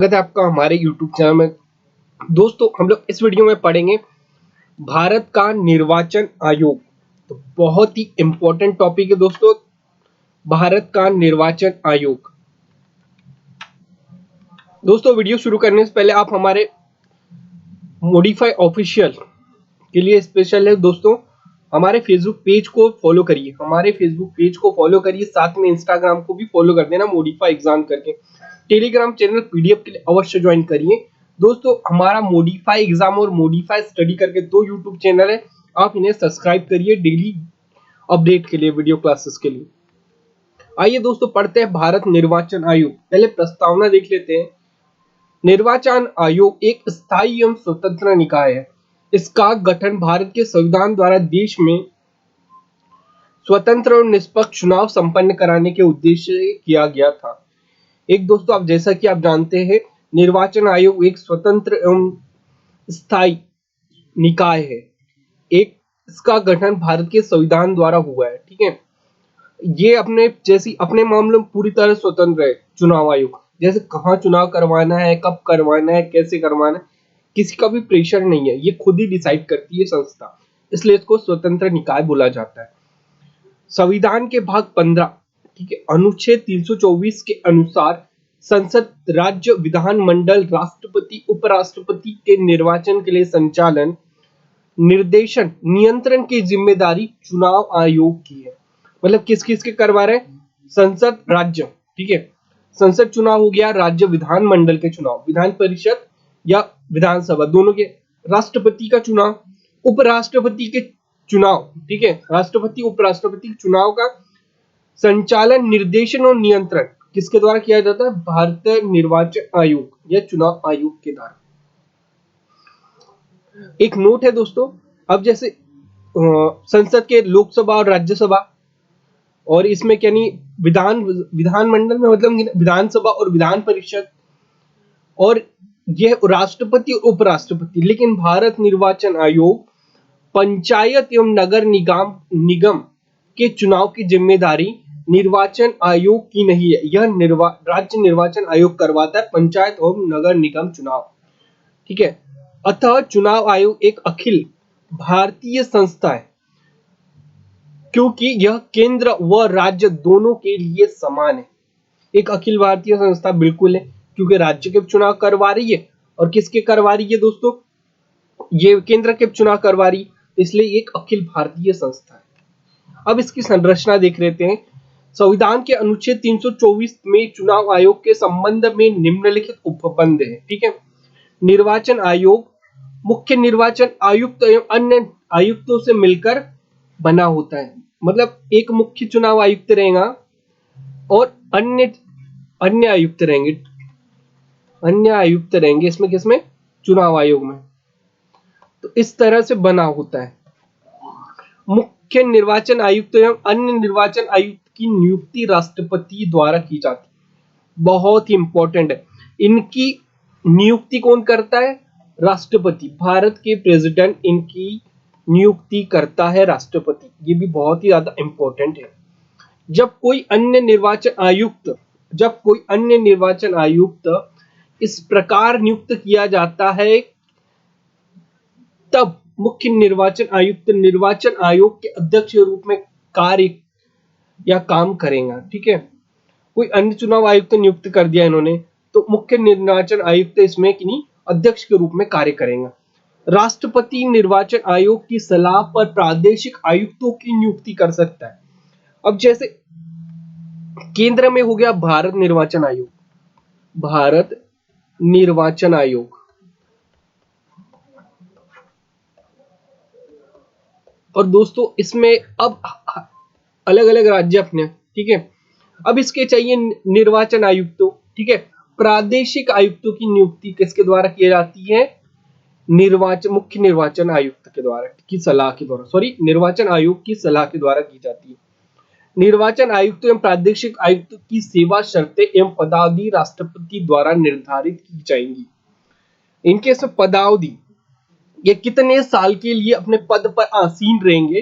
स्वागत है आपका हमारे YouTube चैनल में। दोस्तों हम लोग इस वीडियो में पढ़ेंगे भारत का निर्वाचन आयोग। तो बहुत ही इंपॉर्टेंट टॉपिक है दोस्तों, भारत का निर्वाचन आयोग। दोस्तों वीडियो शुरू करने से पहले आप हमारे मॉडिफाई ऑफिशियल के लिए स्पेशल है दोस्तों, हमारे फेसबुक पेज को फॉलो करिए, साथ में इंस्टाग्राम को भी फॉलो कर देना मॉडिफाई एग्जाम करके। टेलीग्राम चैनल पीडीएफ के लिए अवश्य ज्वाइन करिए। दोस्तों हमारा मॉडिफाई एग्जाम और मॉडिफाई स्टडी करके 2 यूट्यूब चैनल है, आप इन्हें सब्सक्राइब करिए डेली अपडेट के लिए, वीडियो क्लासेस के लिए। आइए दोस्तों पढ़ते हैं भारत निर्वाचन आयोग। पहले प्रस्तावना देख लेते हैं। निर्वाचन आयोग एक स्थायी एवं स्वतंत्र निकाय है। इसका गठन भारत के संविधान द्वारा देश में स्वतंत्र और निष्पक्ष चुनाव संपन्न कराने के उद्देश्य से किया गया था। एक दोस्तों आप जैसा कि आप जानते हैं, निर्वाचन आयोग एक स्वतंत्र एवं स्थायी निकाय है। एक इसका गठन भारत के संविधान द्वारा हुआ है, ठीक है। ये अपने मामलों में पूरी तरह स्वतंत्र है। चुनाव आयोग जैसे कहाँ चुनाव करवाना है, कब करवाना है, कैसे करवाना है, किसी का भी प्रेशर नहीं है, ये खुद ही डिसाइड करती है संस्था, इसलिए इसको स्वतंत्र निकाय बोला जाता है। संविधान के भाग 15, ठीक है, अनुच्छेद 324 के अनुसार संसद, राज्य, विधानमंडल, राष्ट्रपति, उपराष्ट्रपति के निर्वाचन के लिए संचालन, निर्देशन, नियंत्रण की जिम्मेदारी चुनाव आयोग की है। मतलब किस किस के करवा रहे हैं? संसद, राज्य, ठीक है, संसद चुनाव हो गया, राज्य विधानमंडल के चुनाव, विधान परिषद या विधानसभा दोनों के, राष्ट्रपति का चुनाव, उपराष्ट्रपति के चुनाव, ठीक है, राष्ट्रपति उपराष्ट्रपति के चुनाव का संचालन, निर्देशन और नियंत्रण किसके द्वारा किया जाता है? भारतीय निर्वाचन आयोग या चुनाव आयोग के द्वारा। एक नोट है दोस्तों, अब जैसे संसद के लोकसभा और राज्यसभा, और इसमें क्या नहीं, विधानमंडल में मतलब विधानसभा और विधान परिषद, और यह राष्ट्रपति और उपराष्ट्रपति। लेकिन भारत निर्वाचन आयोग पंचायत एवं नगर निगम के चुनाव की जिम्मेदारी निर्वाचन आयोग की नहीं है, यह राज्य निर्वाचन आयोग करवाता है पंचायत एवं नगर निगम चुनाव, ठीक है। अतः चुनाव आयोग एक अखिल भारतीय संस्था है, क्योंकि यह केंद्र व राज्य दोनों के लिए समान है। एक अखिल भारतीय संस्था बिल्कुल है, क्योंकि राज्य के चुनाव करवा रही है और किसके करवा रही है दोस्तों? ये केंद्र के चुनाव करवा रही, इसलिए एक अखिल भारतीय संस्था है। अब इसकी संरचना देख लेते हैं। संविधान के अनुच्छेद 324 में चुनाव आयोग के संबंध में निम्नलिखित उपबंध है, ठीक है। निर्वाचन आयोग मुख्य निर्वाचन आयुक्त एवं अन्य आयुक्तों से मिलकर बना होता है। मतलब एक मुख्य चुनाव आयुक्त रहेगा और अन्य आयुक्त रहेंगे इसमें, किसमें? चुनाव आयोग में। तो इस तरह से बना होता है। मुख्य निर्वाचन आयुक्त एवं अन्य निर्वाचन आयुक्त की नियुक्ति राष्ट्रपति द्वारा की जाती है। बहुत ही इंपॉर्टेंट है, इनकी नियुक्ति कौन करता है? राष्ट्रपति। भारत के प्रेसिडेंट इनकी नियुक्ति करता है राष्ट्रपति। ये भी बहुत ही ज्यादा इंपॉर्टेंट है। जब कोई अन्य निर्वाचन आयुक्त इस प्रकार नियुक्त किया जाता है, तब मुख्य निर्वाचन आयुक्त निर्वाचन आयोग के अध्यक्ष के रूप में कार्य या काम करेगा, ठीक है। कोई अन्य चुनाव आयुक्त नियुक्त कर दिया इन्होंने, तो मुख्य निर्वाचन आयुक्त इसमें किन्हीं अध्यक्ष के रूप में कार्य करेगा। राष्ट्रपति निर्वाचन आयोग की सलाह पर प्रादेशिक आयुक्तों की नियुक्ति कर सकता है। अब जैसे केंद्र में हो गया भारत निर्वाचन आयोग, और दोस्तों इसमें अब अलग अलग राज्य अपने, ठीक है। अब इसके चाहिए निर्वाचन आयुक्तों, ठीक है। प्रादेशिक आयुक्तों की नियुक्ति किसके द्वारा की जाती है? मुख्य निर्वाचन आयुक्त के द्वारा की सलाह के द्वारा, निर्वाचन आयोग की सलाह के द्वारा की जाती है। निर्वाचन आयुक्त एवं प्रादेशिक आयुक्त की सेवा शर्तें एवं पदावधि राष्ट्रपति द्वारा निर्धारित की जाएंगी। इनके सब पदावधि, ये कितने साल के लिए अपने पद पर आसीन रहेंगे,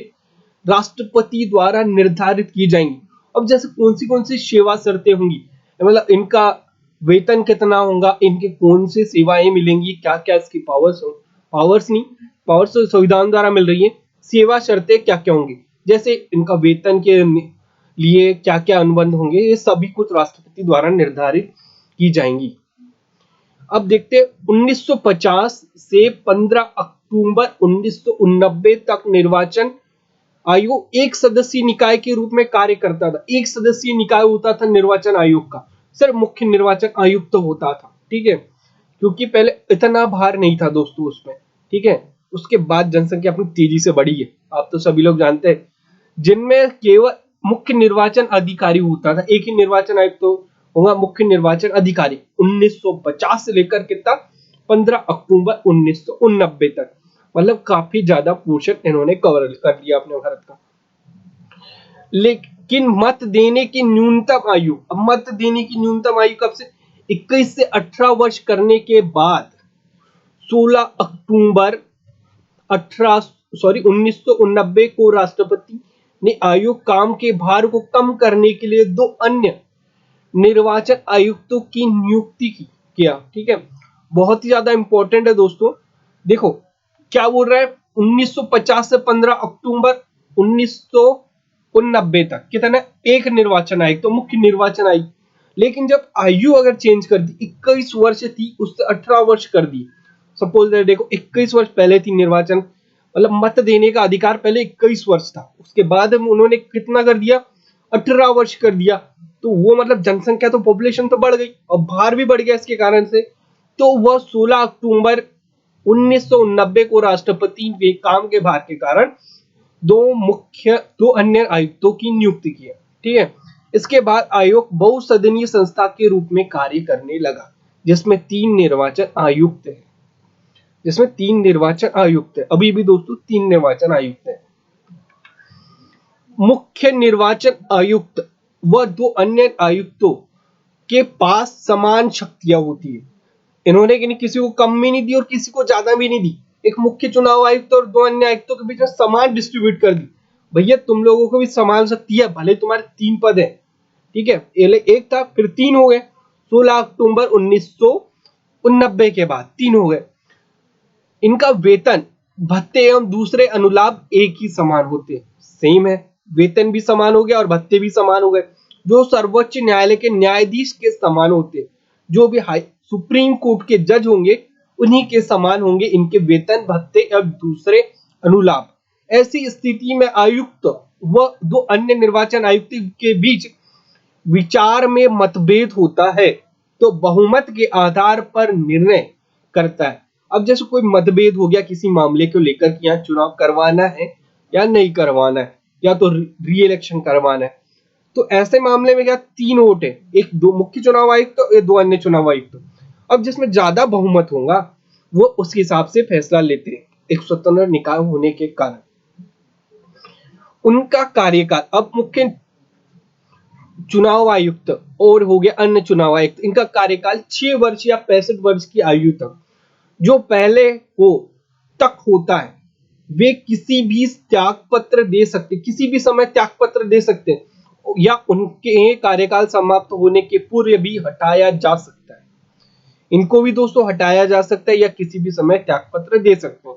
राष्ट्रपति द्वारा निर्धारित की जाएंगी। अब जैसे कौन सी सेवा शर्तें होंगी, मतलब इनका वेतन कितना होगा, इनके कौन सी सेवाएं मिलेंगी, क्या क्या इसकी पावर्स संविधान द्वारा मिल रही है, सेवा शर्तें क्या क्या होंगी, जैसे इनका वेतन के लिए क्या क्या अनुबंध होंगे, ये सभी कुछ राष्ट्रपति द्वारा निर्धारित की जाएंगी। अब देखते हैं 1950 से 15 अक्टूबर 1989 तक निर्वाचन आयोग एक सदस्यीय निकाय के रूप में कार्य करता था। एक सदस्यीय निकाय होता था निर्वाचन आयोग का, सिर्फ मुख्य निर्वाचन आयुक्त तो होता था, ठीक है, क्योंकि पहले इतना भार नहीं था दोस्तों उसमें, ठीक है। उसके बाद जनसंख्या अपनी तेजी से बढ़ी है, आप तो सभी लोग जानते हैं, जिनमें केवल मुख्य निर्वाचन अधिकारी होता था, एक ही निर्वाचन आयुक्त तो होगा मुख्य निर्वाचन अधिकारी। 1950 से लेकर कितना 15 अक्टूबर 1989 तक, मतलब काफी ज्यादा पोर्शन इन्होंने कवर कर लिया अपने भारत का। लेकिन मत देने की न्यूनतम आयु, अब मत देने की न्यूनतम आयु कब से, 21 से 18 वर्ष करने के बाद 16 अक्टूबर 1989 को राष्ट्रपति ने आयोग काम के भार को कम करने के लिए दो अन्य निर्वाचन आयुक्तों की नियुक्ति किया, ठीक है। बहुत ही ज्यादा इंपॉर्टेंट है दोस्तों। देखो क्या बोल रहा है, 1950 से 15 अक्टूबर 1989 तक कितना, एक निर्वाचन आयुक्त तो मुख्य निर्वाचन आयुक्त। लेकिन जब आयु अगर चेंज कर दी, 21 वर्ष थी उससे 18 वर्ष कर दी, सपोज देखो 21 वर्ष पहले थी निर्वाचन, मतलब मत देने का अधिकार पहले 21 वर्ष था, उसके बाद उन्होंने कितना कर दिया, 18 वर्ष कर दिया। तो वो मतलब जनसंख्या तो पॉपुलेशन तो बढ़ गई और भार भी बढ़ गया इसके कारण से, तो वह 16 अक्टूबर 1989 को राष्ट्रपति ने काम के भार के कारण दो अन्य आयुक्तों की नियुक्ति की है, ठीक है। इसके बाद आयोग बहुसदनीय संस्था के रूप में कार्य करने लगा, जिसमें तीन निर्वाचन आयुक्त है, अभी भी दोस्तों 3 निर्वाचन आयुक्त है। मुख्य निर्वाचन आयुक्त व दो अन्य आयुक्तों के पास समान शक्तियां होती है। इन्होंने किसी को कम भी नहीं दी और किसी को ज्यादा भी नहीं दी, एक मुख्य चुनाव आयुक्त और दो अन्य आयुक्तों के बीच में समान डिस्ट्रीब्यूट कर दी, भैया तुम लोगों को भी समान शक्ति है, भले तुम्हारे 3 पद है, ठीक है, एक था फिर 3 हो गए, 16 अक्टूबर 1989 के बाद 3 हो गए। इनका वेतन, भत्ते एवं दूसरे अनुलाभ एक ही समान होते, सेम है, वेतन भी समान हो गया और भत्ते भी समान हो गए, जो सर्वोच्च न्यायालय के न्यायाधीश के समान होते, जो भी सुप्रीम कोर्ट के जज होंगे उन्हीं के समान होंगे इनके वेतन, भत्ते एवं दूसरे अनुलाभ। ऐसी स्थिति में आयुक्त व दो अन्य निर्वाचन आयुक्त के बीच विचार में मतभेद होता है तो बहुमत के आधार पर निर्णय करता है। अब जैसे कोई मतभेद हो गया किसी मामले को लेकर कि यहाँ चुनाव करवाना है या नहीं करवाना है, या तो री इलेक्शन करवाना है, तो ऐसे मामले में क्या 3 वोट है, एक दो मुख्य चुनाव आयुक्त तो दो अन्य चुनाव आयुक्त। अब जिसमें ज्यादा बहुमत होगा वो उस हिसाब से फैसला लेते हैं, एक स्वतंत्र निकाय होने के कारण। उनका कार्यकाल, अब मुख्य चुनाव आयुक्त और हो गया अन्य चुनाव आयुक्त, इनका कार्यकाल 6 वर्ष या 65 वर्ष की आयु तक जो पहले हो तक होता है, वे किसी भी त्याग पत्र दे सकते, किसी भी समय त्याग पत्र दे सकते हैं, या उनके कार्यकाल समाप्त होने के पूर्व भी हटाया जा सकता है। इनको भी दोस्तों हटाया जा सकता है या किसी भी समय त्याग पत्र दे सकते हैं।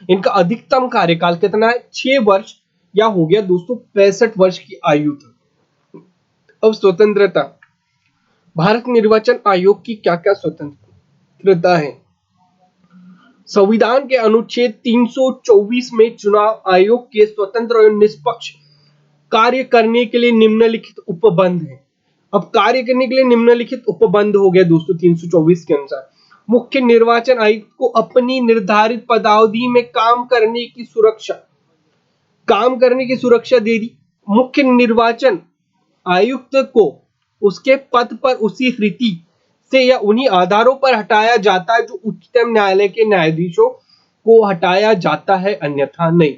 इनका अधिकतम कार्यकाल कितना है, 6 वर्ष या हो गया दोस्तों 65 वर्ष की आयु तक। अब स्वतंत्रता, भारत निर्वाचन आयोग की क्या क्या स्वतंत्रता है। संविधान के अनुच्छेद 324 में चुनाव आयोग के स्वतंत्र और निष्पक्ष कार्य करने के लिए निम्नलिखित उपबंध है। अब कार्य करने के लिए निम्नलिखित उपबंध हो गया दोस्तों 324 के अनुसार, मुख्य निर्वाचन आयुक्त को अपनी निर्धारित पदावधि में काम करने की सुरक्षा दे दी। मुख्य निर्वाचन आयुक्त को उसके पद पर उसी रीति से या उन्हीं आधारों पर हटाया जाता है जो उच्चतम न्यायालय के न्यायाधीशों को हटाया जाता है, अन्यथा नहीं।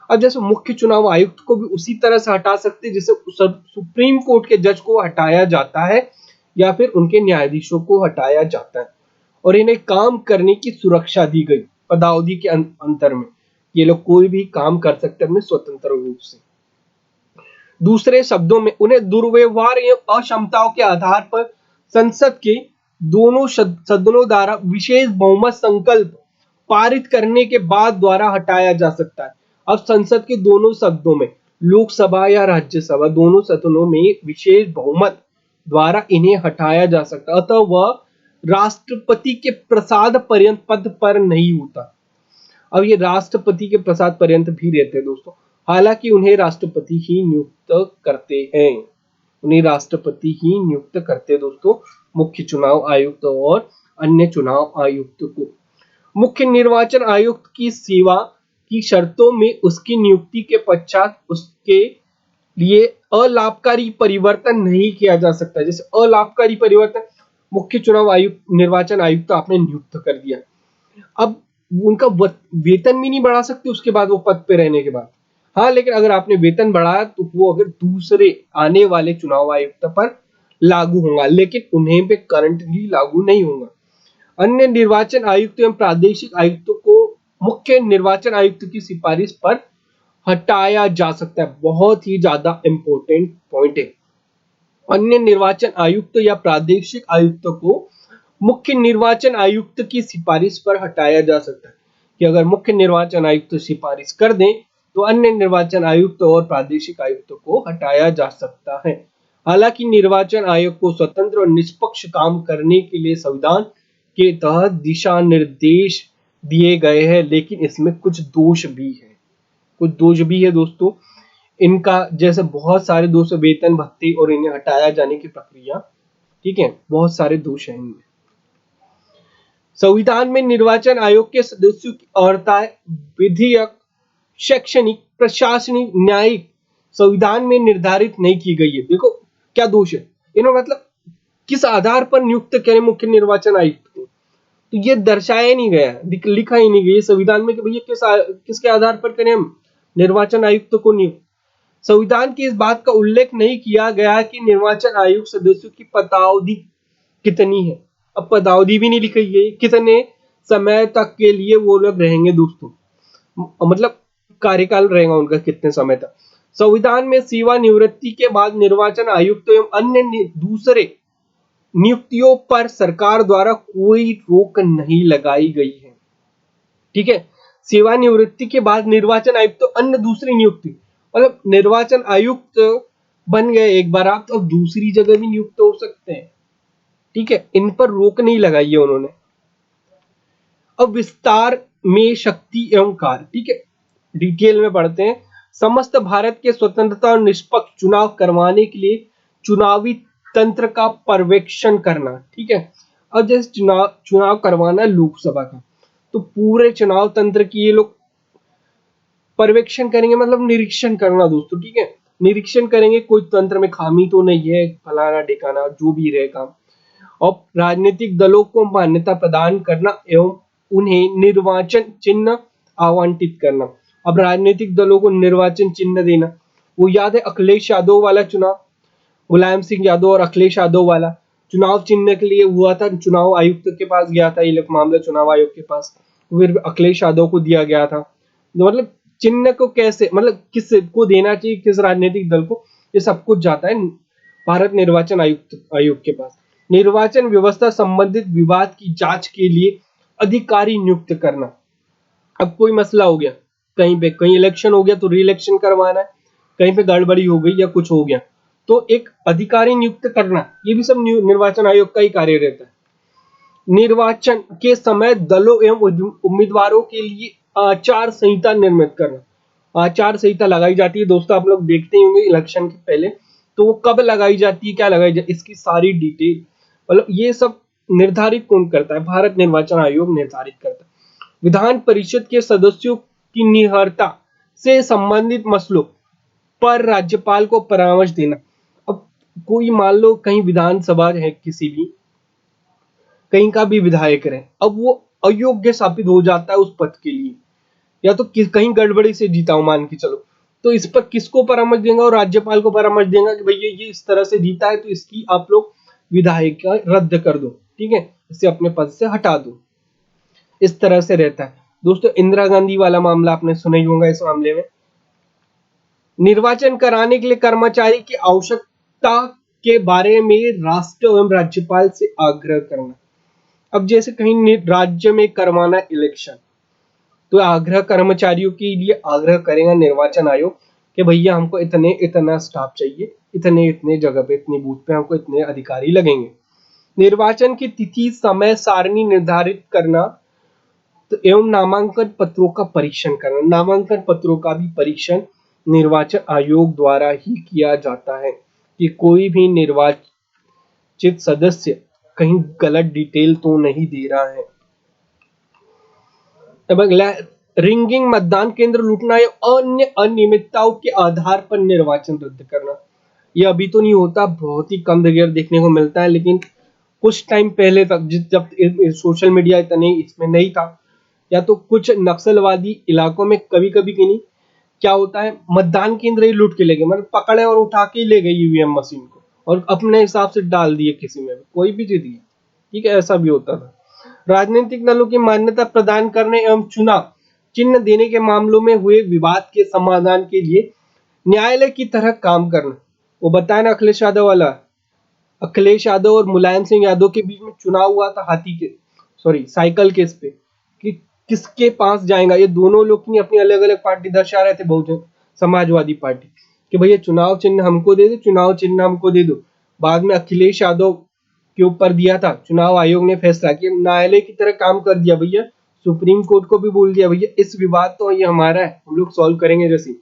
अब जैसे मुख्य चुनाव आयुक्त को भी उसी तरह से हटा सकते जैसे सुप्रीम कोर्ट के जज को हटाया जाता है या फिर उनके न्यायाधीशों को हटाया जाता है, और इन्हें काम करने की सुरक्षा दी गई पदावधि के अंतर में, ये लोग कोई भी काम कर सकते हैं अपने स्वतंत्र रूप से। दूसरे शब्दों में उन्हें दुर्व्यवहार एवं अक्षमताओं के आधार पर संसद के दोनों सदनों द्वारा विशेष बहुमत संकल्प पारित करने के बाद द्वारा हटाया जा सकता है। अब संसद के दोनों सदनों में, लोकसभा या राज्यसभा, दोनों सदनों में विशेष बहुमत द्वारा इन्हें हटाया जा सकता है, अतः वह राष्ट्रपति के प्रसाद पर्यंत पद पर नहीं होता। अब ये राष्ट्रपति के प्रसाद पर्यंत भी रहते हैं दोस्तों, हालांकि उन्हें राष्ट्रपति ही नियुक्त करते हैं, उन्हें राष्ट्रपति ही नियुक्त करते हैं दोस्तों, मुख्य चुनाव आयुक्त और अन्य चुनाव आयुक्त को। मुख्य निर्वाचन आयुक्त की सेवा की शर्तों में उसकी नियुक्ति के पश्चात उसके लिए अलाभकारी परिवर्तन नहीं किया जा सकता। जैसे अलाभकारी परिवर्तन, मुख्य चुनाव आयुक्त, निर्वाचन आयुक्त आपने नियुक्त कर दिया, अब उनका वेतन भी नहीं बढ़ा सकते उसके बाद, वो पद पे रहने के बाद। हाँ, लेकिन अगर आपने वेतन बढ़ाया तो वो अगर दूसरे आने वाले चुनाव आयुक्त पर लागू होगा, लेकिन उन्हें पे करंटली लागू नहीं होगा। अन्य निर्वाचन आयुक्त एवं प्रादेशिक आयुक्तों को मुख्य निर्वाचन आयुक्त की सिफारिश पर हटाया जा सकता है। बहुत ही ज्यादा इंपॉर्टेंट पॉइंट है। अन्य निर्वाचन आयुक्त या प्रादेशिक आयुक्त को मुख्य निर्वाचन आयुक्त की सिफारिश पर हटाया जा सकता है, कि अगर मुख्य निर्वाचन आयुक्त सिफारिश कर दें तो अन्य निर्वाचन आयुक्त और प्रादेशिक आयुक्त को हटाया जा सकता है। हालांकि निर्वाचन आयोग को स्वतंत्र और निष्पक्ष काम करने के लिए संविधान के तहत दिशा निर्देश दिए गए हैं, लेकिन इसमें कुछ दोष भी है, कुछ दोष भी है दोस्तों इनका, जैसे बहुत सारे दोष, वेतन भत्ते और इन्हें हटाया जाने की प्रक्रिया, ठीक है, बहुत सारे दोष हैं इनमें। संविधान में निर्वाचन आयोग के सदस्यों की अर्हताएं विधिक, शैक्षणिक, प्रशासनिक, न्यायिक संविधान में निर्धारित नहीं की गई है। देखो क्या दोष है, इन्होंने मतलब किस आधार पर नियुक्त करें मुख्य निर्वाचन आयुक्त को, तो ये दर्शाया नहीं गया, लिखा ही नहीं गया संविधान में कि भैया किसके आधार पर करें हम निर्वाचन आयुक्त को नियुक्त। संविधान की इस बात का उल्लेख नहीं किया गया कि निर्वाचन आयोग सदस्यों की पदावधि कितनी है। अब पदावधि भी नहीं लिखी गई, कितने समय तक के लिए वो लोग रहेंगे दोस्तों, मतलब कार्यकाल रहेगा उनका कितने समय तक। संविधान में सेवा निवृत्ति के बाद निर्वाचन आयुक्त एवं अन्य दूसरे नियुक्तियों पर सरकार द्वारा कोई रोक नहीं लगाई गई है, ठीक है। सेवानिवृत्ति के बाद निर्वाचन आयुक्त तो अन्य दूसरी नियुक्ति, मतलब निर्वाचन आयुक्त बन गए एक बार आप, तो अब दूसरी जगह भी नियुक्त हो सकते हैं, ठीक है, इन पर रोक नहीं लगाई है उन्होंने। अब विस्तार में शक्ति एवं कार्य, ठीक है, डिटेल में पढ़ते हैं। समस्त भारत के स्वतंत्रता और निष्पक्ष चुनाव करवाने के लिए चुनावी तंत्र का पर्यवेक्षण करना, ठीक है। अब जैसे चुनाव करवाना है लोकसभा का, तो पूरे चुनाव तंत्र की ये लोग पर्यवेक्षण करेंगे, मतलब निरीक्षण करना दोस्तों, ठीक है, निरीक्षण करेंगे कोई तंत्र में खामी तो नहीं है, फलाना ढिकाना जो भी रहे काम। और राजनीतिक दलों को मान्यता प्रदान करना एवं उन्हें निर्वाचन चिन्ह आवंटित करना। अब राजनीतिक दलों को निर्वाचन चिन्ह देना, वो याद है अखिलेश यादव वाला चुनाव, मुलायम सिंह यादव और अखिलेश यादव वाला चुनाव चिन्ह के लिए हुआ था, चुनाव आयुक्त के पास गया था ये मामला, चुनाव आयोग के पास, फिर अखिलेश यादव को दिया गया था। मतलब चिन्ह को कैसे, मतलब किस को देना चाहिए, किस राजनीतिक दल को, ये सब कुछ जाता है भारत निर्वाचन आयोग के पास। निर्वाचन व्यवस्था संबंधित विवाद की जांच के लिए अधिकारी नियुक्त करना। अब कोई मसला हो गया कहीं पे, कहीं इलेक्शन हो गया तो री इलेक्शन करवाना है, कहीं पे गड़बड़ी हो गई या कुछ हो गया तो एक अधिकारी नियुक्त करना, ये भी सब निर्वाचन आयोग का ही कार्य रहता है। निर्वाचन के समय दलों एवं उम्मीदवारों के लिए आचार संहिता निर्मित करना। आचार संहिता लगाई जाती है दोस्तों, आप लोग देखते होंगे इलेक्शन के पहले, तो वो कब लगाई जाती है, क्या लगाई जाती है, इसकी सारी डिटेल, मतलब ये सब निर्धारित कौन करता है, भारत निर्वाचन आयोग निर्धारित करता है। विधान परिषद के सदस्यों की निहरता से संबंधित मसलों पर राज्यपाल को परामर्श देना। अब कोई मान लो कहीं विधानसभा है, किसी भी कहीं का भी विधायक रहे, अब वो अयोग्य साबित हो जाता है उस पद के लिए, या तो कहीं गड़बड़ी से जीता हो मान के चलो, तो इस पर किसको परामर्श देगा, और राज्यपाल को परामर्श देगा कि भैया ये इस तरह से जीता है तो इसकी आप लोग विधायक का रद्द कर दो, ठीक है, इसे अपने पद से हटा दो। इस तरह से रहता है दोस्तों। इंदिरा गांधी वाला मामला आपने सुना ही होगा। इस मामले में निर्वाचन कराने के लिए कर्मचारी की आवश्यकता इसके बारे में राष्ट्र एवं राज्यपाल से आग्रह करना। अब जैसे कहीं राज्य में करवाना इलेक्शन, तो आग्रह कर्मचारियों के लिए आग्रह करेगा निर्वाचन आयोग कि भैया हमको इतने इतना स्टाफ चाहिए, इतने इतने जगह पे इतनी बूथ पे हमको इतने अधिकारी लगेंगे। निर्वाचन की तिथि समय सारणी निर्धारित करना, तो एवं नामांकन पत्रों का परीक्षण करना। नामांकन पत्रों का भी परीक्षण निर्वाचन आयोग द्वारा ही किया जाता है कि कोई भी निर्वाचित सदस्य कहीं गलत डिटेल तो नहीं दे रहा है। अब अगला रिंगिंग, मतदान केंद्र लूटना या अन्य अनियमितताओं के आधार पर निर्वाचन रद्द करना। ये अभी तो नहीं होता, बहुत ही कम जगह देखने को मिलता है, लेकिन कुछ टाइम पहले तक जब सोशल मीडिया इतने इसमें नहीं था, या तो कुछ नक्सलवादी इलाकों में कभी कभी की नहीं क्या होता है, मतदान केंद्र ही लूट के ले गए, मतलब पकड़े और उठा के ही ले गए ईवीएम मशीन को और अपने हिसाब से डाल दिए किसी में भी, कोई भी जीत गया। ठीक है, ऐसा भी होता था। राजनीतिक दलों की मान्यता प्रदान करने एवं चुनाव चिन्ह देने के मामलों में हुए विवाद के समाधान के लिए न्यायालय की तरह काम करना। वो बताया ना अखिलेश यादव और मुलायम सिंह यादव के बीच में चुनाव हुआ था साइकिल केस पे कि किसके पास जाएगा। ये दोनों लोग की अपनी अलग अलग पार्टी दर्शा रहे थे, बहुजन समाजवादी पार्टी, कि भैया चुनाव चिन्ह हमको दे दो, चुनाव चिन्ह हमको दे दो। बाद में अखिलेश यादव के ऊपर दिया था, चुनाव आयोग ने फैसला किया, न्यायालय की तरह काम कर दिया भैया, सुप्रीम कोर्ट को भी बोल दिया भैया इस विवाद तो ये हमारा है, हम लोग सॉल्व करेंगे। जैसे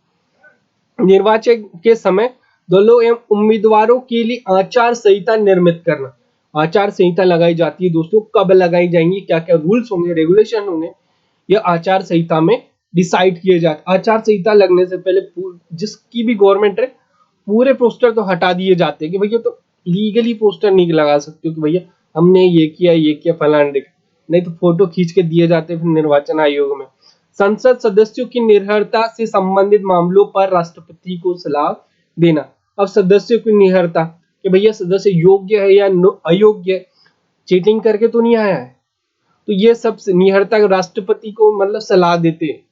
निर्वाचन के समय दलों एवं उम्मीदवारों के लिए आचार संहिता निर्मित करना। आचार संहिता लगाई जाती है दोस्तों, कब लगाई जाएंगी, क्या क्या रूल्स होंगे, रेगुलेशन होंगे, यह आचार संहिता में डिसाइड किए जाते। आचार संहिता लगने से पहले जिसकी भी गवर्नमेंट है, पूरे पोस्टर तो हटा दिए जाते हैं कि भैया तो लीगली पोस्टर नहीं लगा सकते हो कि भैया हमने ये किया फलान, नहीं तो फोटो खींच के दिए जाते फिर निर्वाचन आयोग में। संसद सदस्यों की निर्भरता से संबंधित मामलों पर राष्ट्रपति को सलाह देना। अब सदस्यों की निर्भरता कि भैया सदस्य योग्य है या अयोग्य, चीटिंग करके तो नहीं आया है, तो ये सब निहरता राष्ट्रपति को मतलब सलाह देते हैं।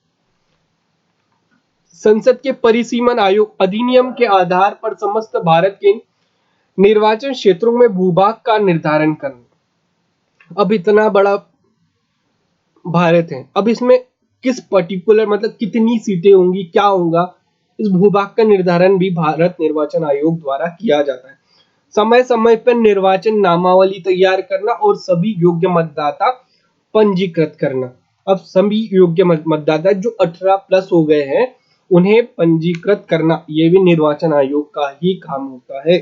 संसद के परिसीमन आयोग अधिनियम के आधार पर समस्त भारत के निर्वाचन क्षेत्रों में भूभाग का निर्धारण करना। अब इतना बड़ा भारत है, अब इसमें किस पर्टिकुलर मतलब कितनी सीटें होंगी, क्या होगा, इस भूभाग का निर्धारण भी भारत निर्वाचन आयोग द्वारा किया जाता है। समय समय पर निर्वाचन नामावली तैयार करना और सभी योग्य मतदाता पंजीकृत करना। अब सभी योग्य मतदाता जो 18 प्लस हो गए हैं उन्हें पंजीकृत करना, यह भी निर्वाचन आयोग का ही काम होता है।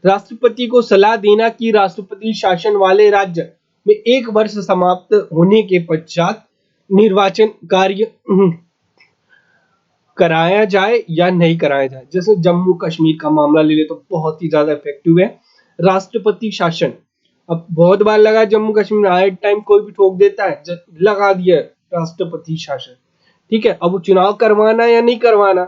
राष्ट्रपति को सलाह देना कि राष्ट्रपति शासन वाले राज्य में 1 वर्ष समाप्त होने के पश्चात निर्वाचन कार्य कराया जाए या नहीं कराया जाए। जैसे जम्मू कश्मीर का मामला ले ले तो बहुत ही ज्यादा इफेक्टिव है राष्ट्रपति शासन। अब बहुत बार लगा जम्मू कश्मीर आए टाइम कोई भी ठोक देता है, लगा दिया राष्ट्रपति शासन। ठीक है, अब चुनाव करवाना या नहीं करवाना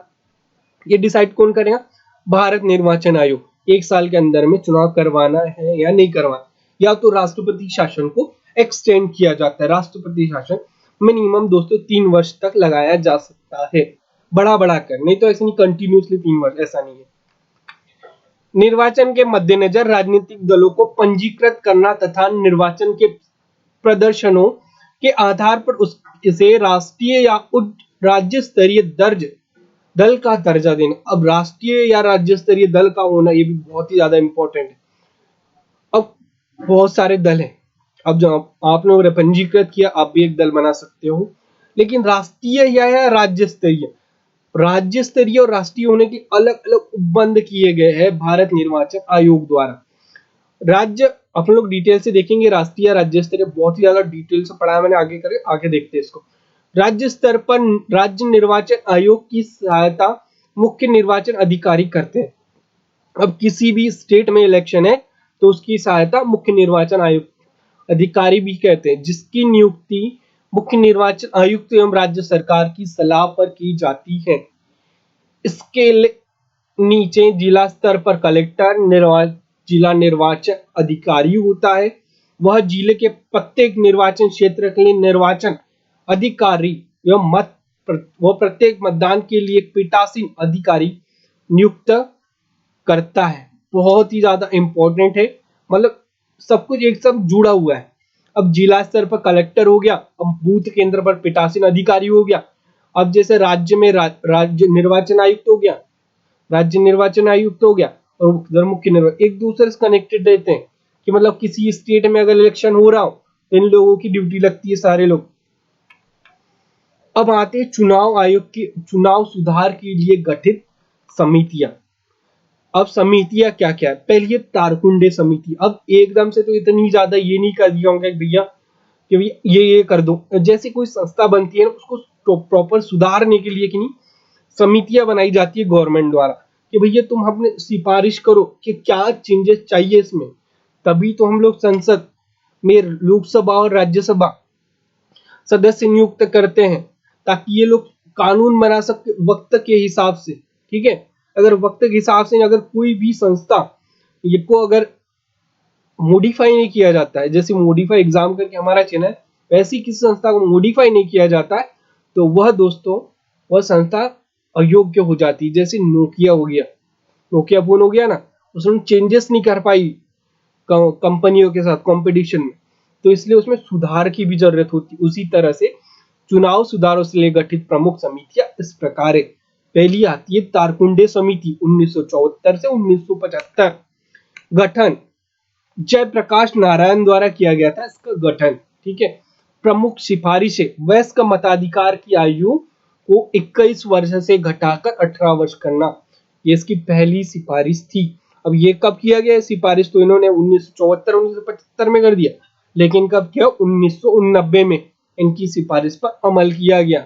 ये डिसाइड कौन करेगा, भारत निर्वाचन आयोग। 1 साल के अंदर में चुनाव करवाना है या नहीं करवाना, या तो राष्ट्रपति शासन को एक्सटेंड किया जाता है। राष्ट्रपति शासन मिनिमम दोस्तों 3 वर्ष तक लगाया जा सकता है, बड़ा कर, नहीं तो ऐसे नहीं कंटिन्यूसली 3 वर्ष, ऐसा नहीं है। निर्वाचन के मद्देनजर राजनीतिक दलों को पंजीकृत करना तथा निर्वाचन के प्रदर्शनों के आधार पर उसे राष्ट्रीय या राज्य स्तरीय दल का दर्जा देना। अब राष्ट्रीय या राज्य स्तरीय दल का होना ये भी बहुत ही ज्यादा इंपॉर्टेंट है। अब बहुत सारे दल हैं, अब जब आप लोगों ने पंजीकृत किया आप भी एक दल बना सकते हो, लेकिन राष्ट्रीय या राज्य स्तरीय और राष्ट्रीय होने के अलग अलग उपबंध किए गए हैं भारत निर्वाचन आयोग द्वारा। राज्य अपन लोग डिटेल से देखेंगे, राष्ट्रीय राज्य स्तरीय बहुत ही ज्यादा डिटेल से पढ़ा है मैंने, आगे देखते हैं इसको। राज्य स्तर पर राज्य निर्वाचन आयोग की सहायता मुख्य निर्वाचन अधिकारी करते हैं। अब किसी भी स्टेट में इलेक्शन है तो उसकी सहायता मुख्य निर्वाचन आयोग अधिकारी भी कहते हैं, जिसकी नियुक्ति मुख्य निर्वाचन आयुक्त एवं राज्य सरकार की सलाह पर की जाती है। इसके नीचे जिला स्तर पर कलेक्टर जिला निर्वाचन अधिकारी होता है, वह जिले के प्रत्येक निर्वाचन क्षेत्र के लिए निर्वाचन अधिकारी एवं प्रत्येक मतदान के लिए पीठासीन अधिकारी नियुक्त करता है। बहुत ही ज्यादा इंपॉर्टेंट है, मतलब सब कुछ एक साथ जुड़ा हुआ है। अब जिला स्तर पर कलेक्टर हो गया, अब बूथ केंद्र पर पीठासीन अधिकारी हो गया, अब जैसे राज्य में राज्य निर्वाचन आयुक्त हो गया, राज्य निर्वाचन आयुक्त हो गया, और उधर मुख्य निर्वाचन एक दूसरे से कनेक्टेड रहते हैं कि मतलब किसी स्टेट में अगर इलेक्शन हो रहा हो तो इन लोगों की ड्यूटी लगती है सारे लोग। अब आते हैं चुनाव आयोग की चुनाव सुधार के लिए गठित समितियां। अब समितियां क्या क्या है, पहले ये तारकुंडे समिति। अब एकदम से तो इतनी ज्यादा ये नहीं कर दिया होंगे भैया कि भैया ये कर दो, जैसे कोई संस्था बनती है ना उसको प्रॉपर सुधारने के लिए कि नहीं समितियां बनाई जाती है गवर्नमेंट द्वारा कि भैया तुम अपने सिफारिश करो कि क्या चेंजेस चाहिए इसमें, तभी तो हम लोग संसद में लोकसभा और राज्यसभा सदस्य नियुक्त करते हैं ताकि ये लोग कानून बना सके वक्त के हिसाब से। ठीक है, अगर वक्त के हिसाब से अगर कोई भी संस्था ये को अगर मॉडिफाई नहीं किया जाता है, जैसे मॉडिफाई एग्जाम करके हमारा चयन है वैसे ही किसी संस्था को मॉडिफाई नहीं किया जाता है तो वह दोस्तों वह संस्था अयोग्य हो जाती है। जैसे नोकिया हो गया, नोकिया फोन हो गया ना, उसमें चेंजेस नहीं कर पाई कंपनियों के साथ कंपटीशन में, तो इसलिए उसमें सुधार की भी जरूरत होती। उसी तरह से चुनाव सुधारों से लिए गठित प्रमुख समितियां इस प्रकार है। पहली आती है तारकुंडे समिति 1974 से 1975। गठन जयप्रकाश नारायण द्वारा किया गया था इसका गठन। ठीक है, प्रमुख सिफारिशें वयस्क मताधिकार की आयु को 21 वर्ष से घटाकर 18 वर्ष करना, ये इसकी पहली सिफारिश थी। अब ये कब किया गया सिफारिश, तो इन्होंने 1974 1975 में कर दिया, लेकिन कब किया 1989 में इनकी सिफारिश पर अमल किया गया।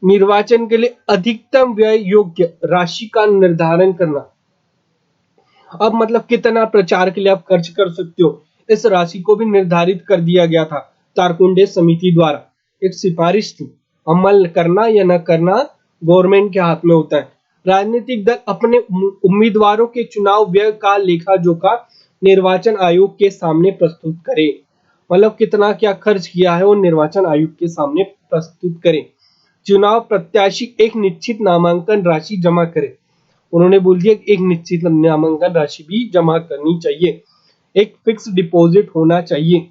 निर्वाचन के लिए अधिकतम व्यय योग्य राशि का निर्धारण करना। अब मतलब कितना प्रचार के लिए आप खर्च कर सकते हो इस राशि को भी निर्धारित कर दिया गया था तारकुंडे समिति द्वारा। एक सिफारिश थी, अमल करना या न करना गवर्नमेंट के हाथ में होता है। राजनीतिक दल अपने उम्मीदवारों के चुनाव व्यय का लेखा जोखा निर्वाचन आयोग के सामने प्रस्तुत करे, मतलब कितना क्या खर्च किया है वो निर्वाचन आयोग के सामने प्रस्तुत करे। चुनाव प्रत्याशी एक निश्चित नामांकन राशि जमा करे, उन्होंने बोल दिया एक निश्चित नामांकन राशि भी जमा करनी चाहिए, एक फिक्स डिपॉजिट होना चाहिए।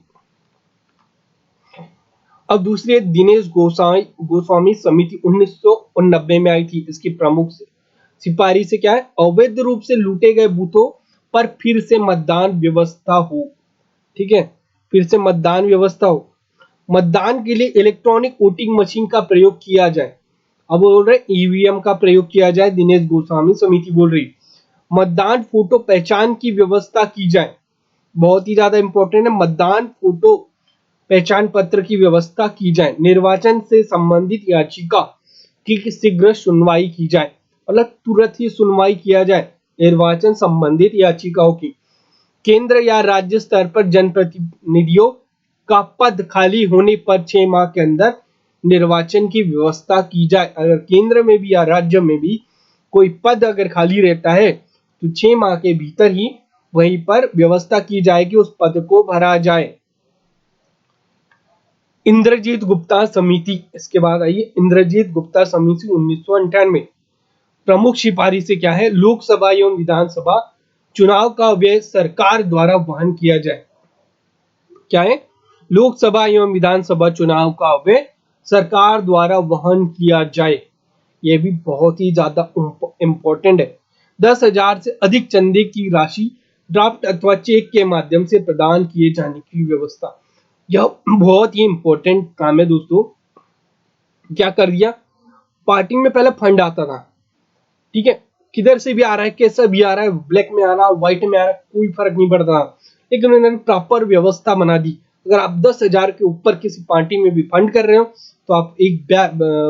अब दूसरी है दिनेश गोस्वामी समिति 1990 में आई थी, इसकी प्रमुख सिफारिश से क्या है, अवैध रूप से लूटे गए बूथों पर फिर से मतदान व्यवस्था हो। ठीक है, फिर से मतदान व्यवस्था हो, मतदान के लिए इलेक्ट्रॉनिक वोटिंग मशीन का प्रयोग किया जाए। अब बोल रहे ईवीएम का प्रयोग किया जाए, दिनेश गोस्वामी समिति बोल रही। मतदान फोटो पहचान की व्यवस्था की जाए, बहुत ही ज्यादा इंपॉर्टेंट है, मतदान फोटो पहचान पत्र की व्यवस्था की जाए। निर्वाचन से संबंधित याचिका की शीघ्र सुनवाई की जाए, मतलब तुरंत ही सुनवाई किया जाए निर्वाचन संबंधित याचिकाओं की। केंद्र या राज्य स्तर पर जनप्रतिनिधियों का पद खाली होने पर 6 माह के अंदर निर्वाचन की व्यवस्था की जाए। अगर केंद्र में भी या राज्य में भी कोई पद अगर खाली रहता है तो 6 माह के भीतर ही वहीं पर व्यवस्था की जाए कि उस पद को भरा जाए। इंद्रजीत गुप्ता समिति, इसके बाद आइए इंद्रजीत गुप्ता समिति 1998। प्रमुख सिफारिश से क्या है, लोकसभा एवं विधानसभा चुनाव का व्यय सरकार द्वारा वहन किया जाए। क्या है, लोकसभा एवं विधानसभा चुनाव का व्यय सरकार द्वारा वहन किया जाए, यह भी बहुत ही ज्यादा इंपॉर्टेंट है। 10,000 से अधिक चंदे की राशि ड्राफ्ट अथवा चेक के माध्यम से प्रदान किए जाने की व्यवस्था, यह बहुत ही इंपॉर्टेंट काम है दोस्तों। क्या कर दिया, पार्टी में पहले फंड आता था, ठीक है, किधर से भी आ रहा है, कैसा भी आ रहा है, ब्लैक में आ रहा है, व्हाइट में आ रहा है, कोई फर्क नहीं पड़ता, लेकिन उन्होंने प्रॉपर व्यवस्था बना दी। अगर आप 10,000 के ऊपर किसी पार्टी में भी फंड कर रहे हो तो आप एक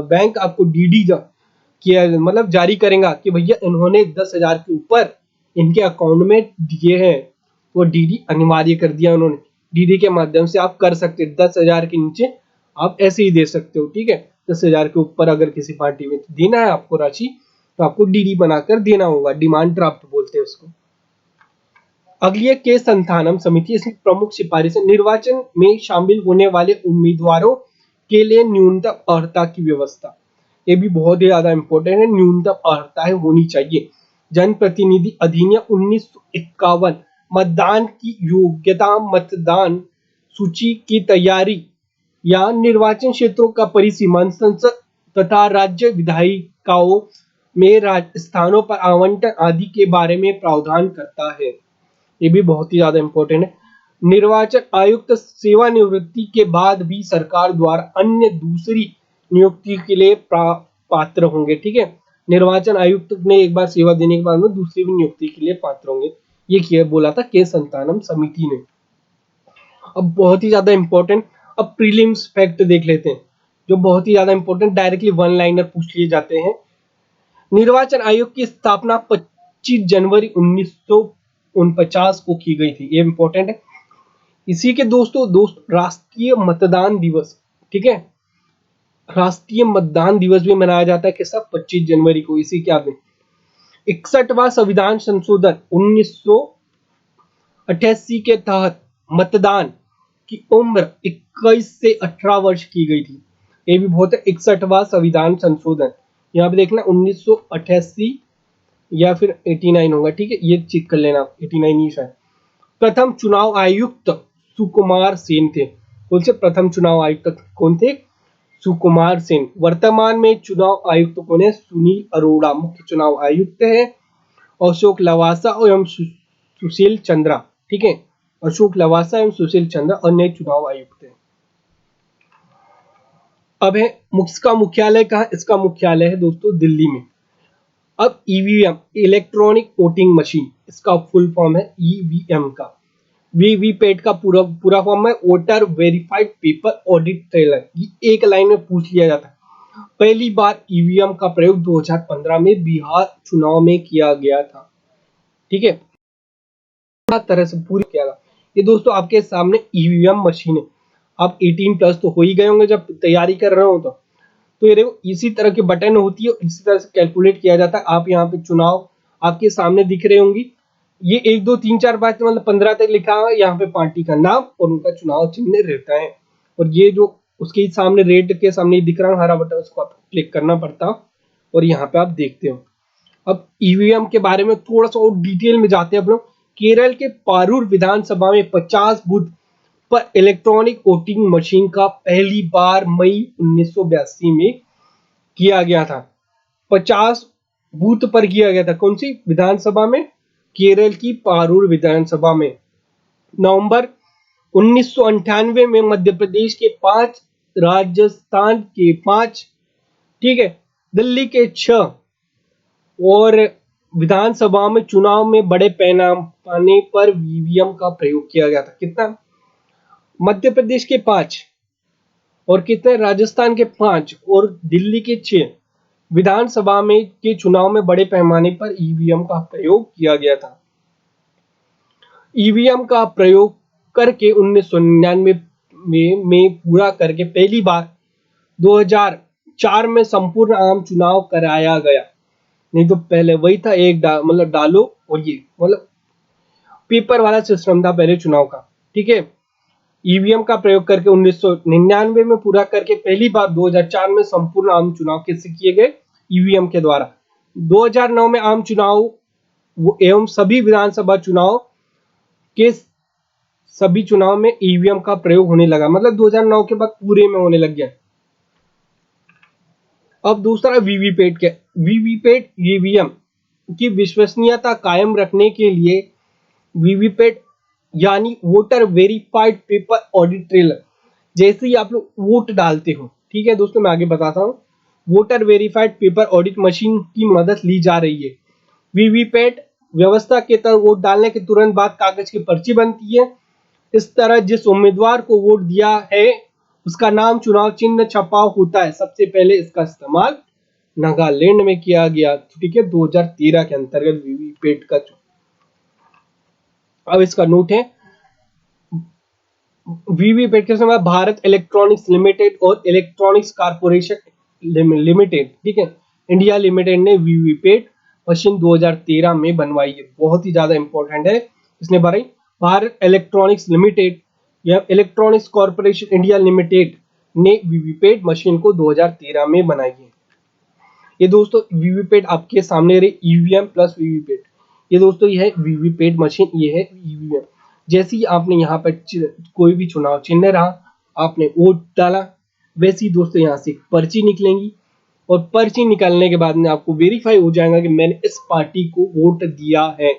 बैंक आपको डीडी किया मतलब जारी करेगा कि भैया इन्होंने 10,000 के ऊपर इनके अकाउंट में दिए हैं, वो डीडी अनिवार्य कर दिया उन्होंने। डीडी के माध्यम से आप कर सकते, 10,000 के नीचे आप ऐसे ही दे सकते हो। ठीक है, 10,000 के ऊपर अगर किसी पार्टी में देना है आपको राशि तो आपको डीडी बनाकर देना होगा, डिमांड ड्राफ्ट बोलते हैं उसको। अगली है के संथानम समिति, इसकी प्रमुख सिफारिश है निर्वाचन में शामिल होने वाले उम्मीदवारों के लिए न्यूनतम अर्हता की व्यवस्था, ये भी बहुत ही ज्यादा इंपॉर्टेंट है, न्यूनतम अर्हता होनी चाहिए। जनप्रतिनिधि अधिनियम 1951, मतदान की योग्यता, मतदान सूची की तैयारी या निर्वाचन क्षेत्रों का परिसीमन, संसद तथा राज्य विधायिकाओं में स्थानों पर आवंटन आदि के बारे में प्रावधान करता है। ये भी बहुत ही ज्यादा इंपॉर्टेंट है। निर्वाचन आयुक्त सेवानिवृत्ति के बाद भी सरकार द्वारा अन्य दूसरी नियुक्ति के लिए पात्र होंगे। ठीक है, निर्वाचन आयुक्त ने एक बार सेवा देने के बाद में दूसरी भी नियुक्ति के लिए पात्र होंगे। ये किया बोला था के संतानम समिति ने। अब बहुत ही ज्यादा इंपॉर्टेंट, अब प्रीलिम्स फैक्ट देख लेते हैं जो बहुत ही ज्यादा इंपॉर्टेंट, डायरेक्टली वन लाइनर पूछ लिए जाते हैं। निर्वाचन आयोग की स्थापना 25 जनवरी 1949 को की गई थी। ये इंपॉर्टेंट है। इसी के दोस्तों राष्ट्रीय मतदान दिवस, ठीक है, राष्ट्रीय मतदान दिवस भी मनाया जाता है किस 25 जनवरी को। इसी के आगे 61वां संविधान संशोधन 1988 के तहत मतदान की उम्र 21 से 18 वर्ष की गई थी। ये भी बहुत है, 61वां संविधान संशोधन, यहाँ पे देखना 1988 या फिर 89 होगा। ठीक है, ये चेक कर लेना, 89 ही शायद। प्रथम चुनाव आयुक्त सुकुमार सेन थे। कौन से प्रथम चुनाव आयुक्त कौन थे? सुकुमार सेन। वर्तमान में चुनाव आयुक्त कौन है? सुनील अरोड़ा मुख्य चुनाव आयुक्त है। अशोक लवासा एवं सुशील चंद्रा, ठीक है, अशोक लवासा एवं सुशील चंद्रा और नए चुनाव आयुक्त है। अब है इसका मुख्यालय कहाँ? इसका मुख्यालय है दोस्तों दिल्ली में। अब ईवीएम, इलेक्ट्रॉनिक वोटिंग मशीन, इसका फुल फॉर्म है ईवीएम का। वीवीपैट का पूरा फॉर्म है voter verified paper audit trailer. ये एक लाइन में पूछ लिया जाता है। पहली बार ईवीएम का प्रयोग 2015 में बिहार चुनाव में किया गया था। ठीक है, तरह से पूरी किया गया। ये दोस्तों आपके सामने ईवीएम मशीन है। आप 18 प्लस तो हो ही गए होंगे जब तैयारी कर रहे हो तो ये देखो इसी तरह की बटन होती है, इसी तरह से कैलकुलेट किया जाता है। आप यहाँ पे चुनाव आपके सामने दिख रहे होंगी। ये 1 2 3 4 5 मतलब 15 तक लिखा हुआ है। यहाँ पे पार्टी का नाम और उनका चुनाव चिन्ह रहता है। और ये जो उसके सामने रेड के सामने दिख रहा है हरा बटन, उसको आपको क्लिक करना पड़ता है और यहाँ पे आप देखते हो। अब ईवीएम के बारे में थोड़ा सा और डिटेल में जाते हैं हम लोग। केरल के पारूर विधानसभा में 50 बूथ पर इलेक्ट्रॉनिक वोटिंग मशीन का पहली बार मई 1982 में किया गया था। 50 बूथ पर किया गया था। कौन सी विधानसभा में? केरल की पारूर विधानसभा में। नवंबर 1998 में मध्य प्रदेश के 5, राजस्थान के 5, ठीक है, दिल्ली के 6 और विधानसभा में चुनाव में बड़े पैमाने पर ईवीएम का प्रयोग किया गया था। कितना? मध्य प्रदेश के 5 और कितने? राजस्थान के 5 और दिल्ली के 6 विधानसभा में के चुनाव में बड़े पैमाने पर ईवीएम का प्रयोग किया गया था। ईवीएम का प्रयोग करके 1999 में पूरा करके पहली बार 2004 में संपूर्ण आम चुनाव कराया गया। नहीं तो पहले वही था, एक मतलब डालो और ये मतलब पेपर वाला सिस्टम था पहले चुनाव का। ठीक है, ईवीएम का प्रयोग करके 1999 में पूरा करके पहली बार 2004 में संपूर्ण आम चुनाव किससे किए गए? ईवीएम के द्वारा। 2009 में आम चुनाव एवं सभी विधानसभा चुनाव के सभी चुनाव में ईवीएम का प्रयोग होने लगा। मतलब 2009 के बाद पूरे में होने लग गया। अब दूसरा वीवीपैट क्या? वीवीपैट ईवीएम की विश्वसनीयता कायम रखने के लिए वीवीपैट यानी voter verified paper audit trailer, जैसे ही आप लोग वोट डालते हो, ठीक है दोस्तों, मैं आगे बताता हूँ, voter verified paper audit machine की मदद ली जा रही है। वीवीपैट व्यवस्था के तहत वोट डालने के तुरंत बाद कागज की पर्ची बनती है। इस तरह जिस उम्मीदवार को वोट दिया है उसका नाम चुनाव चिन्ह छपा होता है। सबसे पहले इसका इस्तेमाल नागालैंड में किया गया, ठीक है, 2013 के अंतर्गत वीवीपैट का। अब इसका नोट है, वीवीपैट के समय भारत इलेक्ट्रॉनिक्स लिमिटेड और इलेक्ट्रॉनिक्स कॉर्पोरेशन लिमिटेड, ठीक है, इंडिया लिमिटेड ने वीवीपैट मशीन 2013 में बनवाई है। बहुत ही ज्यादा इंपॉर्टेंट है, इसने बनाई। भारत इलेक्ट्रॉनिक्स लिमिटेड या इलेक्ट्रॉनिक्स कॉर्पोरेशन इंडिया लिमिटेड ने वीवीपैट मशीन को 2013 में बनाई है। ये दोस्तों वीवीपैट आपके सामने रहे, ईवीएम प्लस वीवीपैट। ये दोस्तों ये है वीवीपैट मशीन, ये है ईवीएम। जैसे ही आपने यहाँ पर कोई भी चुनाव चिन्ह रहा, आपने वोट डाला, वैसे ही दोस्तों यहाँ से पर्ची निकलेंगी और पर्ची निकालने के बाद में आपको वेरीफाई हो जाएगा कि मैंने इस पार्टी को वोट दिया है।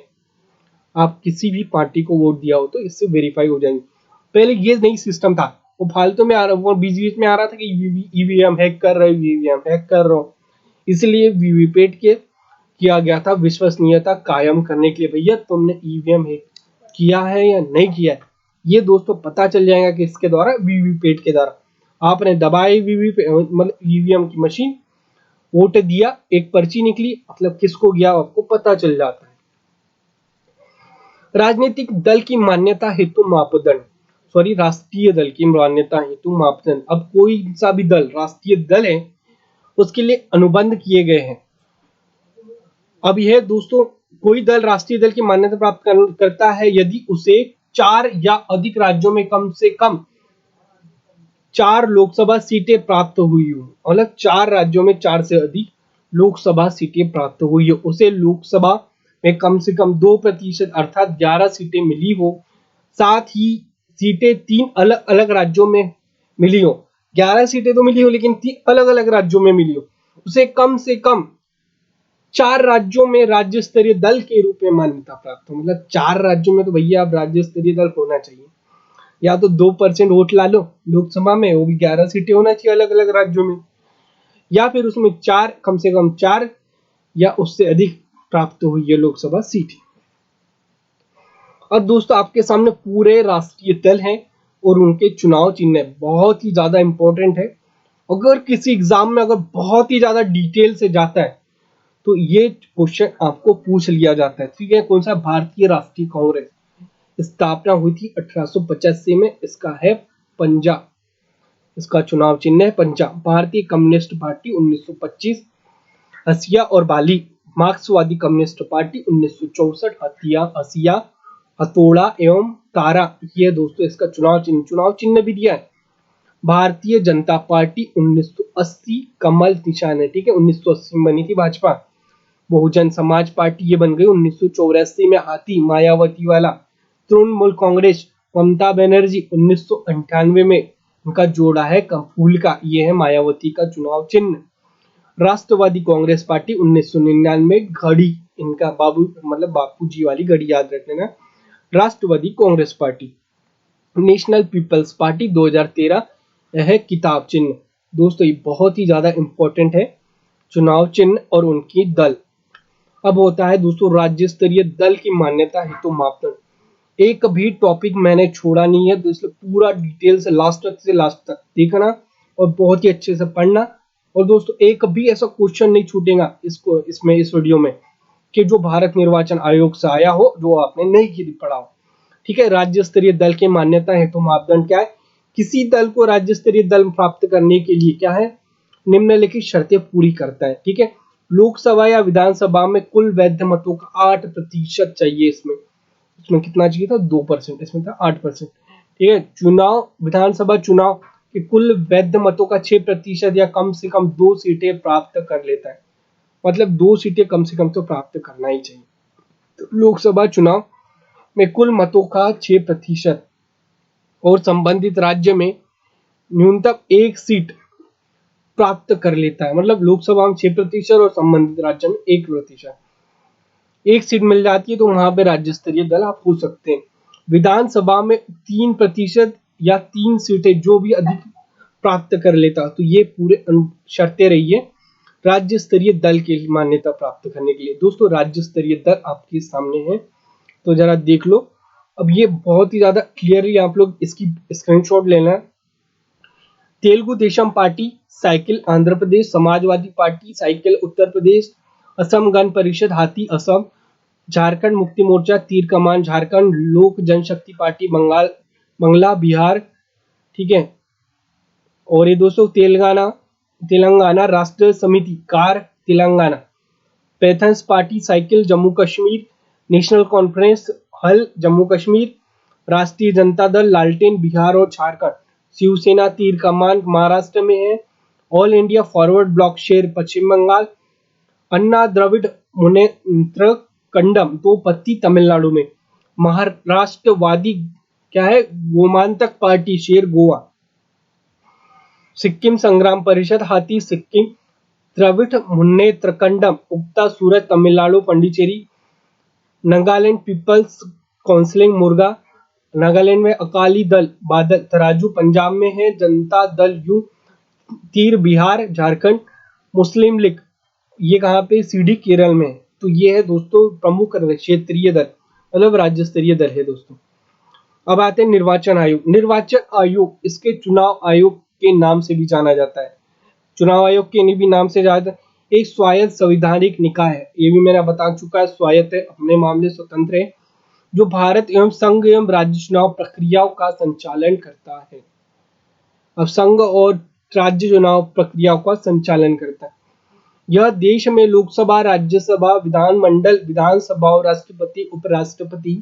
आप किसी भी पार्टी को वोट दिया हो तो इससे वेरीफाई हो जाएंगे। पहले ये नहीं सिस्टम था, वो फालतू में आ रहा, वो बीच बीच में आ रहा था कि ईवीएम हैक कर रहे हो, ईवीएम हैक कर रहा हूँ। इसलिए वीवीपैट के किया गया था विश्वसनीयता कायम करने के लिए। भैया तुमने ईवीएम हैक किया है या नहीं किया है, ये दोस्तों पता चल जाएगा कि इसके द्वारा, वीवीपैट के द्वारा। आपने दबाई वीवीपैट मतलब ईवीएम की मशीन, वोट दिया, एक पर्ची निकली, मतलब किसको गया आपको पता चल जाता है। राजनीतिक दल की मान्यता हेतु मापदंड, सॉरी राष्ट्रीय दल की मान्यता हेतु मापदंड। अब कोई सा भी दल राष्ट्रीय दल है, उसके लिए अनुबंध किए गए हैं। अब यह दोस्तों कोई दल राष्ट्रीय दल की मान्यता प्राप्त करता है यदि उसे 4 या अधिक राज्यों में कम से कम 4 लोकसभा सीटें प्राप्त हुई हो, मतलब 4 राज्यों में 4 से अधिक लोकसभा सीटें प्राप्त हुई हो, उसे लोकसभा में कम से कम 2% अर्थात 11 सीटें मिली हो, साथ ही सीटें 3 अलग अलग राज्यों में मिली हो। 11 सीटें तो मिली हो लेकिन 3 अलग अलग राज्यों में मिली हो, उसे कम से कम 4 राज्यों में राज्य स्तरीय दल के रूप में मान्यता प्राप्त हो। मतलब 4 राज्यों में तो भैया अब राज्य स्तरीय दल होना चाहिए। या तो 2% वोट ला लो लोकसभा में, वो भी 11 सीटें होना चाहिए अलग अलग राज्यों में, या फिर उसमें 4 कम से कम 4 या उससे अधिक प्राप्त हुई है लोकसभा सीटें। अब दोस्तों आपके सामने पूरे राष्ट्रीय दल हैं और उनके चुनाव चिन्ह बहुत ही ज्यादा इंपॉर्टेंट है। अगर किसी एग्जाम में अगर बहुत ही ज्यादा डिटेल से जाता है तो ये क्वेश्चन आपको पूछ लिया जाता है, ठीक है। कौन सा? भारतीय राष्ट्रीय कांग्रेस स्थापना हुई थी 1885 में, इसका है पंजा, इसका चुनाव चिन्ह है पंजा। भारतीय कम्युनिस्ट पार्टी 1925, हसिया और बाली। मार्क्सवादी कम्युनिस्ट पार्टी 1964, हसिया, हथौड़ा एवं तारा, ये दोस्तों इसका चुनाव चिन्ह भी दिया है। भारतीय जनता पार्टी 1980 कमल निशान है, ठीक है। 1980 में बनी थी भाजपा। बहुजन समाज पार्टी ये बन गई 1984 में, हाथी मायावती वाला। तृणमूल कांग्रेस ममता बनर्जी 1998 में, उनका जोड़ा है फूल का, ये है मायावती का चुनाव चिन्ह। राष्ट्रवादी कांग्रेस पार्टी 1999 घड़ी, इनका बाबू मतलब बापूजी वाली घड़ी याद रख लेना। राष्ट्रवादी Congress party. National People's Party 2013, यह है किताब चिन्ह। दोस्तों ये बहुत ही ज्यादा इंपॉर्टेंट है चुनाव चिन्ह और उनकी दल। अब होता है दोस्तों राज्य स्तरीय दल की मान्यता हेतु मापदंड। एक भी टॉपिक मैंने छोड़ा नहीं है, तो इसलिए पूरा डिटेल से लास्ट तक देखना और बहुत ही अच्छे से पढ़ना। और दोस्तों एक भी ऐसा क्वेश्चन नहीं छूटेगा इस वीडियो में कि जो भारत निर्वाचन आयोग से आया हो, जो आपने नहीं पढ़ा हो, ठीक है। राज्य स्तरीय दल की मान्यता हेतु मापदंड क्या है? किसी दल को राज्य स्तरीय दल प्राप्त करने के लिए क्या है, निम्नलिखित शर्तें पूरी करता है, ठीक है। लोकसभा या विधानसभा में कुल वैध मतों का 8% चाहिए। इसमें कितना चाहिए था? 2%, इसमें था 8%, ठीक है। विधानसभा चुनाव के कुल वैध मतों का 6% या कम से कम 2 सीटें प्राप्त कर लेता है, मतलब 2 सीटें कम से कम तो प्राप्त करना ही चाहिए। तो लोकसभा चुनाव में कुल मतों का 6% और संबंधित राज्य में न्यूनतम 1 सीट प्राप्त कर लेता है। मतलब लोकसभा में 6% और संबंधित राज्य में 1%, 1 सीट मिल जाती है तो वहां पे राज्य स्तरीय दल आप हो सकते हैं। विधानसभा में 3% या 3 सीटें जो भी अधिक प्राप्त कर लेता, तो ये पूरे शर्तें रही है राज्य स्तरीय दल की मान्यता प्राप्त करने के लिए। दोस्तों राज्य स्तरीय दल आपके सामने है, तो जरा देख लो। अब ये बहुत ही ज्यादा क्लियरली आप लोग इसकी स्क्रीनशॉट लेना है। Telugu Desam party cycle Andhra Pradesh, Samajwadi party cycle Uttar Pradesh, Assam Gana Parishad हाथी असम, झारखंड मुक्ति मोर्चा तीर कमान झारखंड, लोक जनशक्ति पार्टी बंगला बिहार, ठीक है। और ये दोस्तों Telangana Rashtra Samithi car Telangana, Panthers party cycle Jammu Kashmir, National Conference हल जम्मू कश्मीर, राष्ट्रीय जनता दल लालटेन बिहार और झारखंड, शिवसेना तीर कमान महाराष्ट्र में है, ऑल इंडिया फॉरवर्ड ब्लॉक शेर पश्चिम बंगाल, अन्ना द्रविड़ मुनेत्र कंडम तो पत्ती तमिलनाडु में। महाराष्ट्रवादी क्या है, गोमांतक पार्टी शेर गोवा। सिक्किम संग्राम परिषद हाथी सिक्किम। द्रविड़ मुन्नेत्र कंडम उगता सूरज तमिलनाडु पंडिचेरी। नागालैंड पीपल्स काउंसिल मुर्गा। नागालैंड में अकाली दल बादल तराजू पंजाब में है। जनता दल यू तीर बिहार झारखंड। मुस्लिम लीग ये कहाँ पे, सीडी केरल में। तो ये है दोस्तों प्रमुख क्षेत्रीय दल, मतलब राज्य स्तरीय दल है दोस्तों। अब आते हैं निर्वाचन आयोग। निर्वाचन आयोग इसके चुनाव आयोग के नाम से भी जाना जाता है। चुनाव आयोग के भी नाम से जाना, एक स्वायत्त संवैधानिक निकाय है। ये भी मैंने बता चुका है, स्वायत्त है, अपने मामले स्वतंत्र है, जो भारत एवं संघ एवं राज्य चुनाव प्रक्रियाओं का संचालन करता है। अब संघ और राज्य चुनाव प्रक्रियाओं का संचालन करता है। यह देश में लोकसभा, राज्यसभा, विधानमंडल, विधानसभा और राष्ट्रपति उपराष्ट्रपति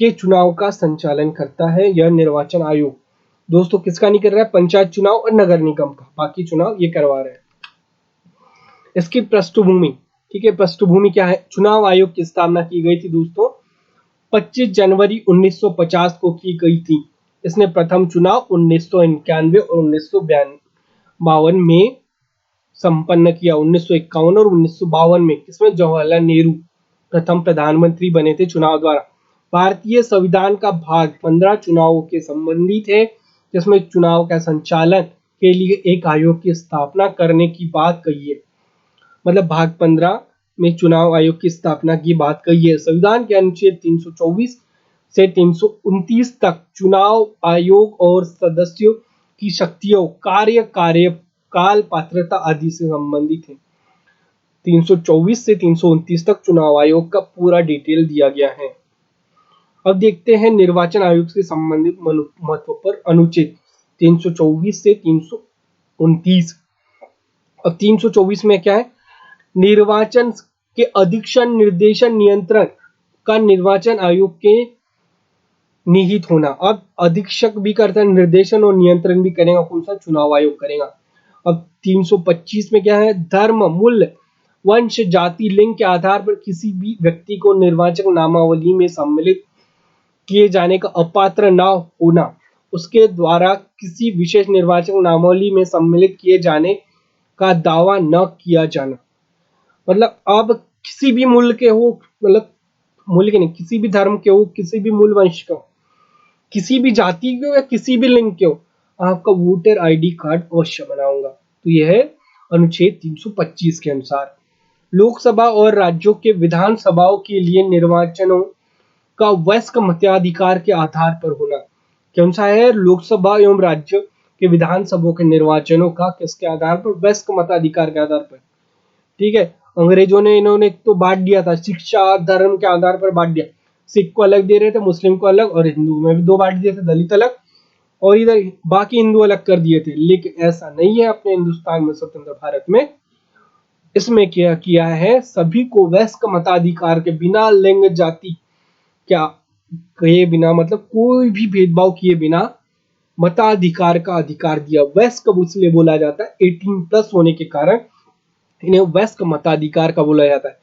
के चुनाव का संचालन करता है यह निर्वाचन आयोग। दोस्तों किसका नहीं कर रहा है, पंचायत चुनाव और नगर निगम का, बाकी चुनाव ये करवा रहे हैं। इसकी पृष्ठभूमि, ठीक है, पृष्ठभूमि क्या है। चुनाव आयोग की स्थापना की गई थी दोस्तों 25 जनवरी 1950 को की गई थी। इसने प्रथम चुनाव 1991 और 1952 में संपन्न किया। 1951 और 1952 में, इसमें जवाहरलाल नेहरू प्रथम प्रधानमंत्री बने थे चुनाव द्वारा। भारतीय संविधान का भाग 15 चुनावों के संबंधित है, जिसमें चुनाव का संचालन के लिए एक आयोग की स्थापना करने की बात कही है। मतलब भाग 15 में चुनाव आयोग की स्थापना की बात कही है। संविधान के अनुच्छेद 324 से 329 तक चुनाव आयोग और सदस्यों की शक्तियों, कार्यकाल, पात्रता आदि से संबंधित है। 324 से 329 तक चुनाव आयोग का पूरा डिटेल दिया गया है। अब देखते हैं निर्वाचन आयोग से संबंधित महत्वपूर्ण अनुच्छेद 324 से 329। अब 324 में क्या है, निर्वाचन के अधीक्षण, निर्देशन, नियंत्रण का निर्वाचन आयोग के निहित होना। अब अधीक्षक भी करता है, निर्देशन और नियंत्रण भी करेगा कौन सा, चुनाव आयोग करेगा। अब 325 में क्या है, धर्म, मूल्य, वंश, जाति, लिंग के आधार पर किसी भी व्यक्ति को निर्वाचक नामावली में सम्मिलित किए जाने का अपात्र न होना, उसके द्वारा किसी विशेष निर्वाचक नामावली में सम्मिलित किए जाने का दावा न किया जाना। मतलब अब किसी भी मूल्य के हो, मतलब मूल्य के नहीं, किसी भी धर्म के हो, किसी भी मूल वंश के हो, किसी भी जाति के हो या किसी भी लिंग के हो, आपका वोटर आईडी कार्ड अवश्य बनाऊंगा। तो यह है अनुच्छेद 325 के अनुसार। लोकसभा और राज्यों के विधानसभाओं के लिए निर्वाचनों का वयस्क मताधिकार के आधार पर होना। कौन सा है, लोकसभा एवं राज्य के विधानसभाओं के निर्वाचनों का किसके आधार पर, वयस्क मताधिकार के आधार पर। ठीक है, अंग्रेजों ने इन्होंने तो बांट दिया था, शिक्षा धर्म के आधार पर बांट दिया। सिख को अलग दे रहे थे, मुस्लिम को अलग, और हिंदू में भी दो बांट दिए थे, दलित अलग और इधर बाकी हिंदू अलग कर दिए थे। लेकिन ऐसा नहीं है अपने हिंदुस्तान में, स्वतंत्र भारत में इसमें क्या किया है, सभी को वयस्क मताधिकार के बिना, लिंग जाति क्या कहे बिना, मतलब कोई भी भेदभाव किए बिना मताधिकार का अधिकार दिया। वयस्क इसलिए बोला जाता है 18+ होने के कारण इन्हें वयस्क मताधिकार का बोला जाता है।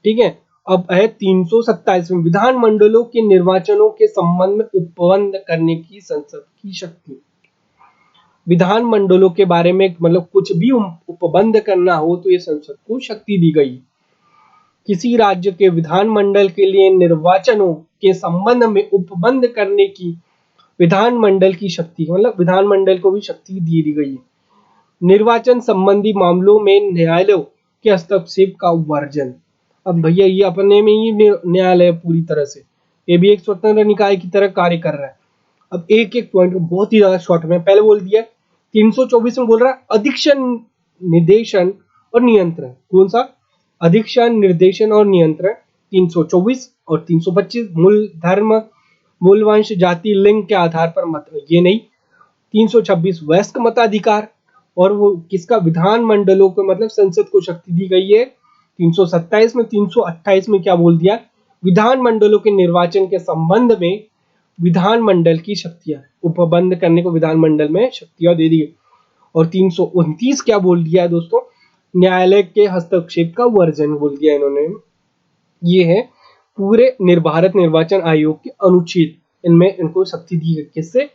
ठीक है, अब है 327 में विधानमंडलों के निर्वाचनों के संबंध में उपबंध करने की संसद की शक्ति। विधानमंडलों के बारे में मतलब कुछ भी उपबंध करना हो तो ये संसद को शक्ति दी गई। किसी राज्य के विधानमंडल के लिए निर्वाचनों के संबंध में उपबंध करने की विधानमंडल की शक्ति, मतलब विधानमंडल को भी शक्ति दी गई है। निर्वाचन संबंधी मामलों में न्यायालयों के हस्तक्षेप का वर्जन। अब भैया ये अपने में ही न्यायालय पूरी तरह से, ये भी एक स्वतंत्र निकाय की तरह कार्य कर रहा है। अब एक एक पॉइंट को बहुत ही ज्यादा शॉर्ट में पहले बोल दिया। 324 में बोल रहा है अधीक्षण, निर्देशन और नियंत्रण। कौन सा, अधीक्षण, निर्देशन और नियंत्रण। 324 और 325 मूल धर्म, मूल वंश, जाति, लिंग के आधार पर मत, ये नहीं। 326 वयस्क मताधिकार, और वो किसका, विधानमंडलों को मतलब संसद को शक्ति दी गई है। 327 में, 328 में क्या बोल दिया, विधानमंडलों के निर्वाचन के संबंध में विधानमंडल की शक्तियां, उपबंध करने को विधानमंडल में शक्तियां दे दी। और 329 क्या बोल दिया है दोस्तों, न्यायालय के हस्तक्षेप का वर्जन बोल दिया इन्होंने। ये है पूरे भारत निर्वाचन आयोग के अनुच्छेद, इनमें इनको शक्ति दी गई, किससे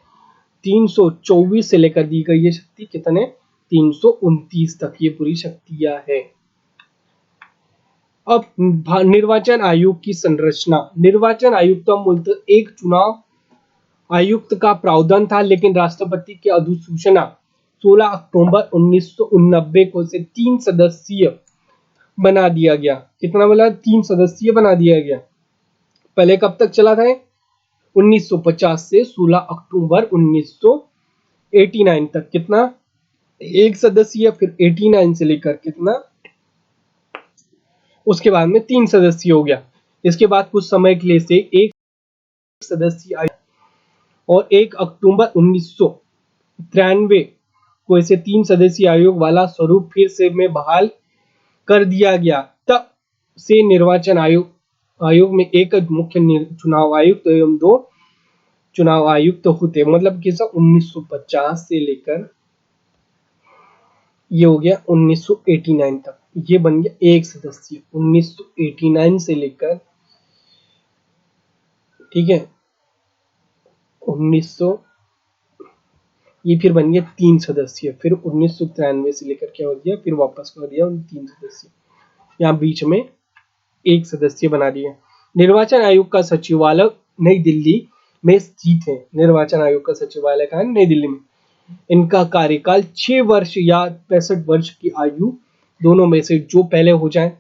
324 से लेकर दी गई ये शक्ति कितने 329 तक ये पूरी शक्तियां है। अब निर्वाचन आयोग की संरचना। निर्वाचन आयुक्त मूलतः एक चुनाव आयुक्त का प्रावधान था, लेकिन राष्ट्रपति की अधिसूचना 16 अक्टूबर 1989 को से 3 सदस्यीय बना दिया गया। कितना बोला 3 सदस्यीय बना दिया गया। पहले कब तक चला था 1950 से 16 अक्टूबर 1989 तक। कितना एक सदस्यीय, फिर 89 से लेकर कितना उसके बाद में 3 सदस्यीय हो गया। इसके बाद कुछ समय के लिए से एक सदस्यीय आयोग और 1 अक्टूबर 1993 को इसे 3 सदस्यीय आयोग वाला स्वरूप फिर से में बहाल कर दिया गया। तब से निर्वाचन आयोग में एक मुख्य चुनाव आयुक्त एवं 2 चुनाव आयुक्त होते। मतलब कि 1950 से लेकर ये हो गया 1989 तक, ये बन गया एक सदस्यीय 1989 से लेकर, ठीक है 1900, ये फिर बन गया 3 सदस्यीय, फिर 1993 से लेकर क्या हो गया, फिर वापस कर दिया 3 सदस्यीय, यहाँ बीच में एक सदस्यीय बना दिया। निर्वाचन आयोग का सचिवालय नई दिल्ली में स्थित है। निर्वाचन आयोग का सचिवालय कहाँ है, नई दिल्ली में। इनका कार्यकाल 6 वर्ष या 65 वर्ष की आयु दोनों में से जो पहले हो जाए।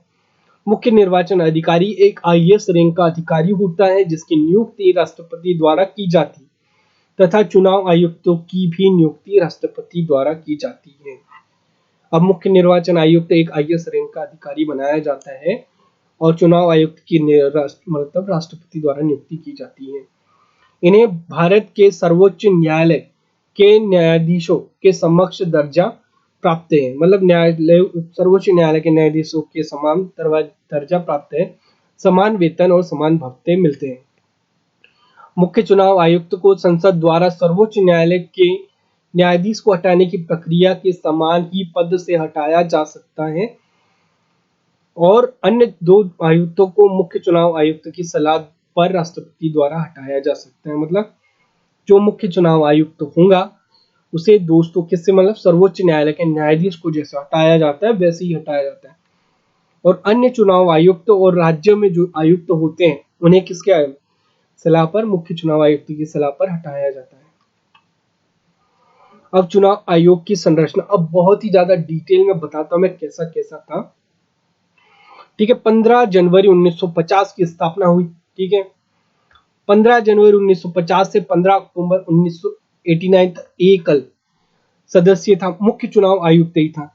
मुख्य निर्वाचन अधिकारी एक IAS रैंक का अधिकारी होता है, जिसकी नियुक्ति राष्ट्रपति द्वारा की जाती तथा चुनाव आयुक्तों की भी नियुक्ति राष्ट्रपति द्वारा की जाती है। अब मुख्य निर्वाचन आयुक्त एक IAS रैंक का अधिकारी बनाया जाता है और चुनाव आयुक्त की मतलब राष्ट्रपति द्वारा नियुक्ति की जाती है। इन्हें भारत के सर्वोच्च न्यायालय के न्यायाधीशों के समक्ष दर्जा प्राप्त है। मतलब न्यायालय सर्वोच्च न्यायालय के न्यायाधीशों के समान दर्जा प्राप्त है, समान वेतन और समान भत्ते मिलते हैं। मुख्य चुनाव आयुक्त को संसद द्वारा सर्वोच्च न्यायालय के न्यायाधीश को हटाने की प्रक्रिया के समान ही पद से हटाया जा सकता है और अन्य 2 आयुक्तों को मुख्य चुनाव आयुक्त की सलाह पर राष्ट्रपति द्वारा हटाया जा सकता है। मतलब जो मुख्य चुनाव आयुक्त होगा उसे दोस्तों किससे, मतलब सर्वोच्च न्यायालय के न्यायाधीश को जैसे हटाया जाता है वैसे ही हटाया जाता है। और अन्य चुनाव आयुक्त और राज्य में जो आयुक्त होते हैं उन्हें किसके सलाह पर, मुख्य चुनाव आयुक्त की सलाह पर हटाया जाता है। अब चुनाव आयोग की संरचना, अब बहुत ही ज्यादा डिटेल में बताता हूं मैं कैसा कैसा था। ठीक है, 15 जनवरी 1950 की स्थापना हुई। ठीक है, 15 जनवरी 1950 से 15 अक्टूबर 1989 तक एकल सदस्य था, मुख्य चुनाव आयुक्त ही था।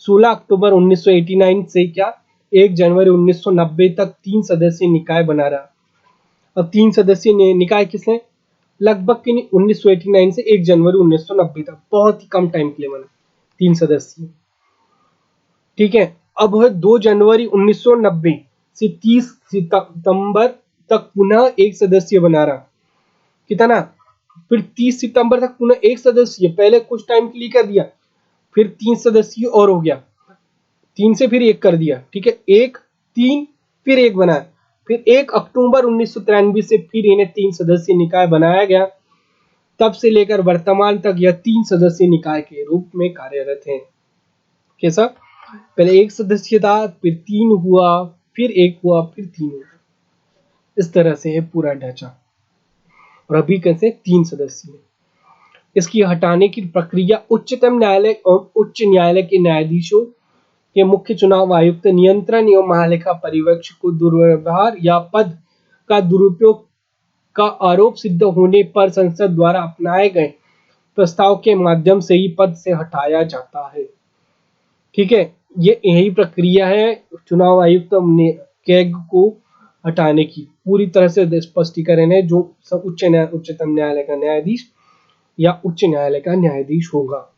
16 अक्टूबर 1989 से क्या 1 जनवरी 1990 तक 3 सदस्यीय निकाय बना रहा। अब 3 सदस्यीय निकाय किसने, लगभग 1989 से 1 जनवरी 1990 तक, बहुत ही कम टाइम के लिए बना 3 सदस्यीय। ठीक है, अब है 2 जनवरी 1990 से 30 सितंबर तक पुनः एक सदस्य बना रहा। कितना, फिर 30 सितंबर तक पुनः एक सदस्य, पहले कुछ टाइम के लिए कर दिया, फिर 3 सदस्य और हो गया, 3 से फिर 1 कर दिया। ठीक है, 1 3 फिर 1 बनाया, फिर 1 अक्टूबर 1993 से फिर इन्हें 3 सदस्यीय निकाय बनाया गया। तब से लेकर वर्तमान तक यह 3 सदस्यीय निकाय के रूप में कार्यरत है। कैसा, पहले 1 सदस्य था, फिर 3 हुआ, फिर 1 हुआ, फिर 3 हुआ, इस तरह से है पूरा ढांचा। और अभी कैसे 3 सदस्य है। इसकी हटाने की प्रक्रिया उच्चतम न्यायालय और उच्च न्यायालय के न्यायाधीशों के मुख्य चुनाव आयुक्त नियंत्रण एवं महालेखा पर्यवेक्षक को दुर्व्यवहार या पद का दुरुपयोग का आरोप सिद्ध होने पर संसद द्वारा अपनाए गए प्रस्ताव के माध्यम से ही पद से हटाया जाता है। ठीक है, ये यही प्रक्रिया है चुनाव आयुक्त कैग को हटाने की, पूरी तरह से स्पष्टीकरण है जो उच्चतम न्यायालय का न्यायाधीश या उच्च न्यायालय का न्यायाधीश होगा,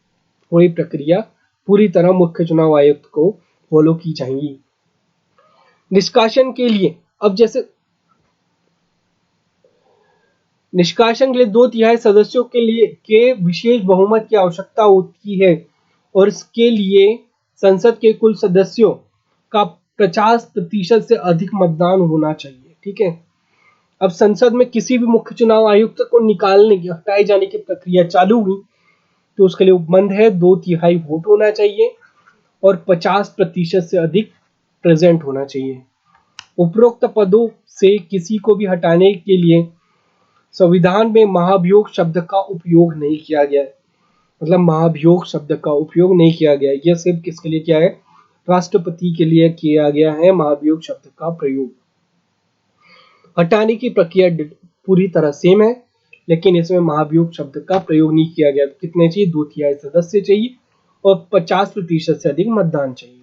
वही प्रक्रिया पूरी तरह मुख्य चुनाव आयुक्त को फॉलो की जाएगी। निष्कासन के लिए, अब जैसे निष्कासन के लिए 2/3 सदस्यों के लिए के विशेष बहुमत की आवश्यकता होती है और इसके लिए संसद के कुल सदस्यों का 50% से अधिक मतदान होना चाहिए। ठीक है, अब संसद में किसी भी मुख्य चुनाव आयुक्त को निकालने की, हटाए जाने की प्रक्रिया चालू हुई तो उसके लिए उपबंध है 2/3 वोट होना चाहिए और 50% से अधिक प्रेजेंट होना चाहिए। उपरोक्त पदों से किसी को भी हटाने के लिए संविधान में महाभियोग शब्द का उपयोग नहीं किया गया है। मतलब महाभियोग शब्द का उपयोग नहीं किया गया है। यह सिर्फ किसके लिए किया है? राष्ट्रपति के लिए किया गया है महाभियोग शब्द का प्रयोग। हटाने की प्रक्रिया पूरी तरह सेम है, लेकिन इसमें महाभियोग शब्द का प्रयोग नहीं किया गया। कितने चाहिए? 2/3 सदस्य चाहिए और 50% से अधिक मतदान चाहिए।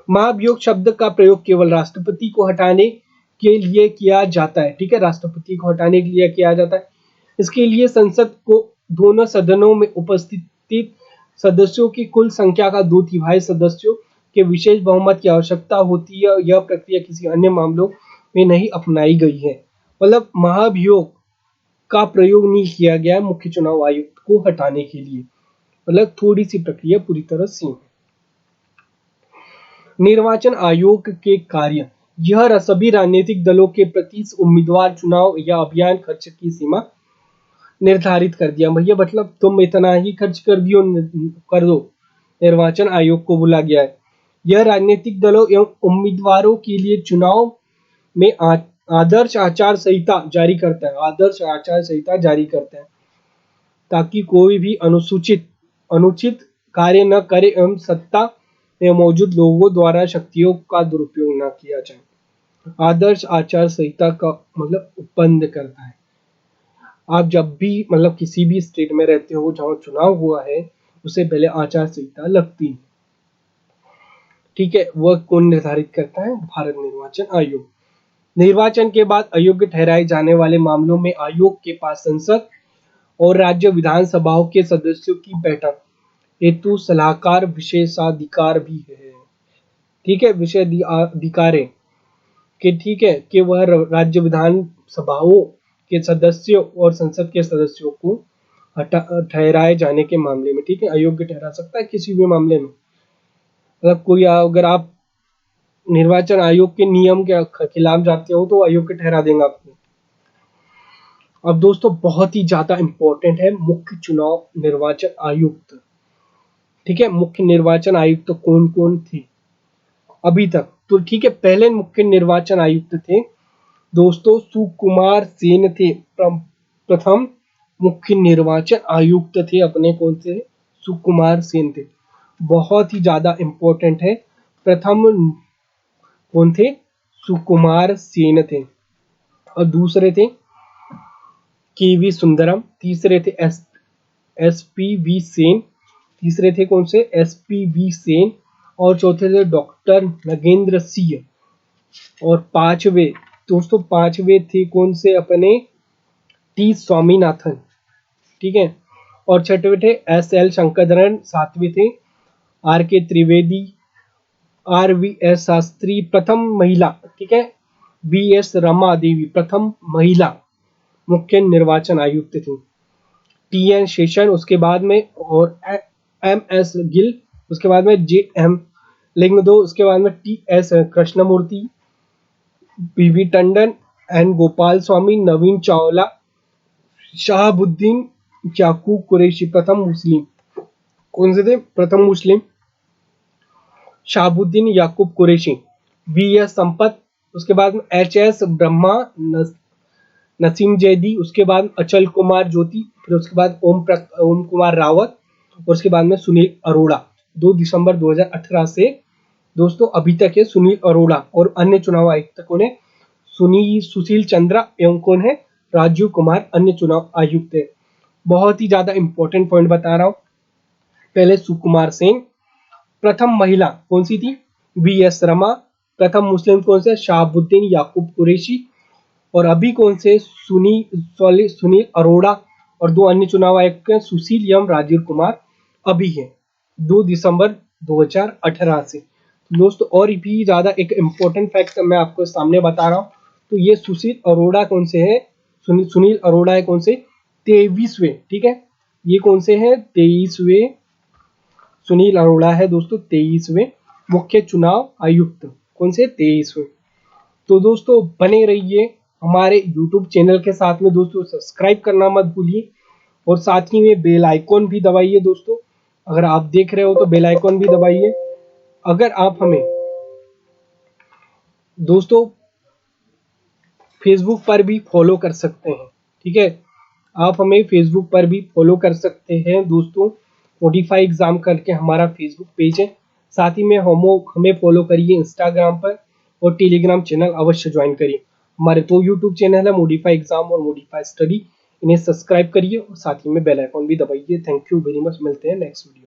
महाभियोग शब्द का प्रयोग केवल राष्ट्रपति को हटाने के लिए किया जाता है। ठीक है, राष्ट्रपति को हटाने के लिए किया जाता है। इसके लिए संसद को दोनों सदनों में उपस्थित सदस्यों की कुल संख्या का 2/3 सदस्यों के विशेष बहुमत की आवश्यकता होती है। यह प्रक्रिया किसी अन्य मामलों में नहीं अपनाई गई है। मतलब महाभियोग का प्रयोग नहीं किया गया है मुख्य चुनाव आयुक्त को हटाने के लिए। मतलब थोड़ी सी प्रक्रिया पूरी तरह सेम है। निर्वाचन आयोग के कार्य, यह सभी राजनीतिक दलों के प्रति उम्मीदवार चुनाव या अभियान खर्च की सीमा निर्धारित कर दिया। भैया मतलब तुम इतना ही खर्च कर दो, निर्वाचन आयोग को बोला गया है। यह राजनीतिक दलों एवं उम्मीदवारों के लिए चुनाव में आदर्श आचार संहिता जारी करता है। आदर्श आचार संहिता जारी करता है ताकि कोई भी अनुचित कार्य न करे एवं सत्ता में मौजूद लोगों द्वारा शक्तियों का दुरुपयोग न किया जाए। आदर्श आचार संहिता का मतलब उपबंध करता है। आप जब भी मतलब किसी भी स्टेट में रहते हो जहां चुनाव हुआ है, उससे पहले आचार संहिता लगती है। ठीक है, वह कौन निर्धारित करता है? भारत निर्वाचन आयोग। निर्वाचन के बाद अयोग्य ठहराए जाने वाले मामलों में आयोग के पास संसद और राज्य विधानसभाओं के सदस्यों की बैठक हेतु सलाहकार विशेषाधिकार भी है। ठीक है, विशेषाधिकार है कि ठीक है कि वह राज्य विधानसभाओं के सदस्यों और संसद के सदस्यों को ठहराए जाने के मामले में, ठीक है, अयोग्य ठहरा सकता है किसी भी मामले में। मतलब कोई अगर आप निर्वाचन आयोग के नियम के खिलाफ जाते हो तो अयोग्य ठहरा देंगे आपको। अब दोस्तों बहुत ही ज्यादा इंपॉर्टेंट है मुख्य चुनाव निर्वाचन आयुक्त। ठीक है, मुख्य निर्वाचन आयुक्त कौन कौन थे अभी तक? तो ठीक है, पहले मुख्य निर्वाचन आयुक्त थे दोस्तों सुकुमार सेन थे। प्रथम मुख्य निर्वाचन आयुक्त थे अपने कौन से? सुकुमार सेन थे। बहुत ही ज्यादा इंपॉर्टेंट है। प्रथम कौन थे? सुकुमार सेन थे। और दूसरे थे केवी सुंदरम। तीसरे थे एसपीवी सेन। तीसरे थे कौन से? एसपीवी सेन। और चौथे थे डॉक्टर नगेंद्र सिंह। और पांचवे थे कौन से? अपने टी स्वामीनाथन। ठीक है, और छठवे थे एसएल शंकरधरन। सातवें थे आरके त्रिवेदी, आरवीएस शास्त्री। प्रथम महिला, ठीक है, बीएस रमा देवी प्रथम महिला मुख्य निर्वाचन आयुक्त थी। टीएन शेषन उसके बाद में, और एमएस गिल उसके बाद में, जेएम लिंगदो उसके बाद में, TS Krishnamurthy, PV Tandon, N Gopalaswami, Navin Chawla, Shahabuddin Yakub Qureshi. प्रथम मुस्लिम कौन से थे? प्रथम मुस्लिम शहाबुद्दीन याकूब कुरैशी। वीएस संपत उसके बाद में, एचएस ब्रह्मा, नसीम जैदी उसके बाद, अचल कुमार ज्योति, फिर उसके बाद ओम कुमार रावत, और उसके बाद में सुनील अरोड़ा। 2 दिसंबर 2018 से दोस्तों अभी तक है सुनील अरोड़ा। और अन्य चुनाव आयुक्त कौन है? सुशील चंद्रा एवं कौन है? राजीव कुमार अन्य चुनाव आयुक्त है। बहुत ही ज्यादा इंपॉर्टेंट पॉइंट बता रहा हूं। पहले सुकुमार सेन। प्रथम महिला कौन सी थी? वीएस रमा। प्रथम मुस्लिम कौन से? शहाबुद्दीन याकूब कुरैशी। और अभी कौन से? सुनील अरोड़ा। और 2 अन्य चुनाव आयुक्त सुशील एवं राजीव कुमार अभी है 2 दिसंबर 2018 से। दोस्तों और भी ज्यादा एक इम्पोर्टेंट फैक्ट मैं आपको सामने बता रहा हूं। तो ये सुशील अरोड़ा कौन से है? सुनील अरोड़ा है कौन से? 23वें। ठीक है, ये कौन से हैं? 23वें सुनील अरोड़ा है दोस्तों 23वें मुख्य चुनाव आयुक्त। कौन से 23वें। तो दोस्तों बने रहिए हमारे YouTube चैनल के साथ में दोस्तों, सब्सक्राइब करना मत भूलिए और साथ ही में बेल आइकॉन भी दबाइए दोस्तों। अगर आप देख रहे हो तो बेल आइकॉन भी दबाइए। अगर आप हमें दोस्तों फेसबुक पर भी फॉलो कर सकते हैं, ठीक है, आप हमें फेसबुक पर भी फॉलो कर सकते हैं दोस्तों। मोडिफाई एग्जाम करके हमारा फेसबुक पेज है। साथ ही में हमें फॉलो करिए इंस्टाग्राम पर और टेलीग्राम चैनल अवश्य ज्वाइन करिए। हमारे दो यूट्यूब चैनल है, मोडिफाई एग्जाम और मोडिफाई स्टडी। इन्हें सब्सक्राइब करिए और साथ ही में बेल आइकॉन भी दबाइए। Thank you very much. मिलते हैं नेक्स्ट वीडियो।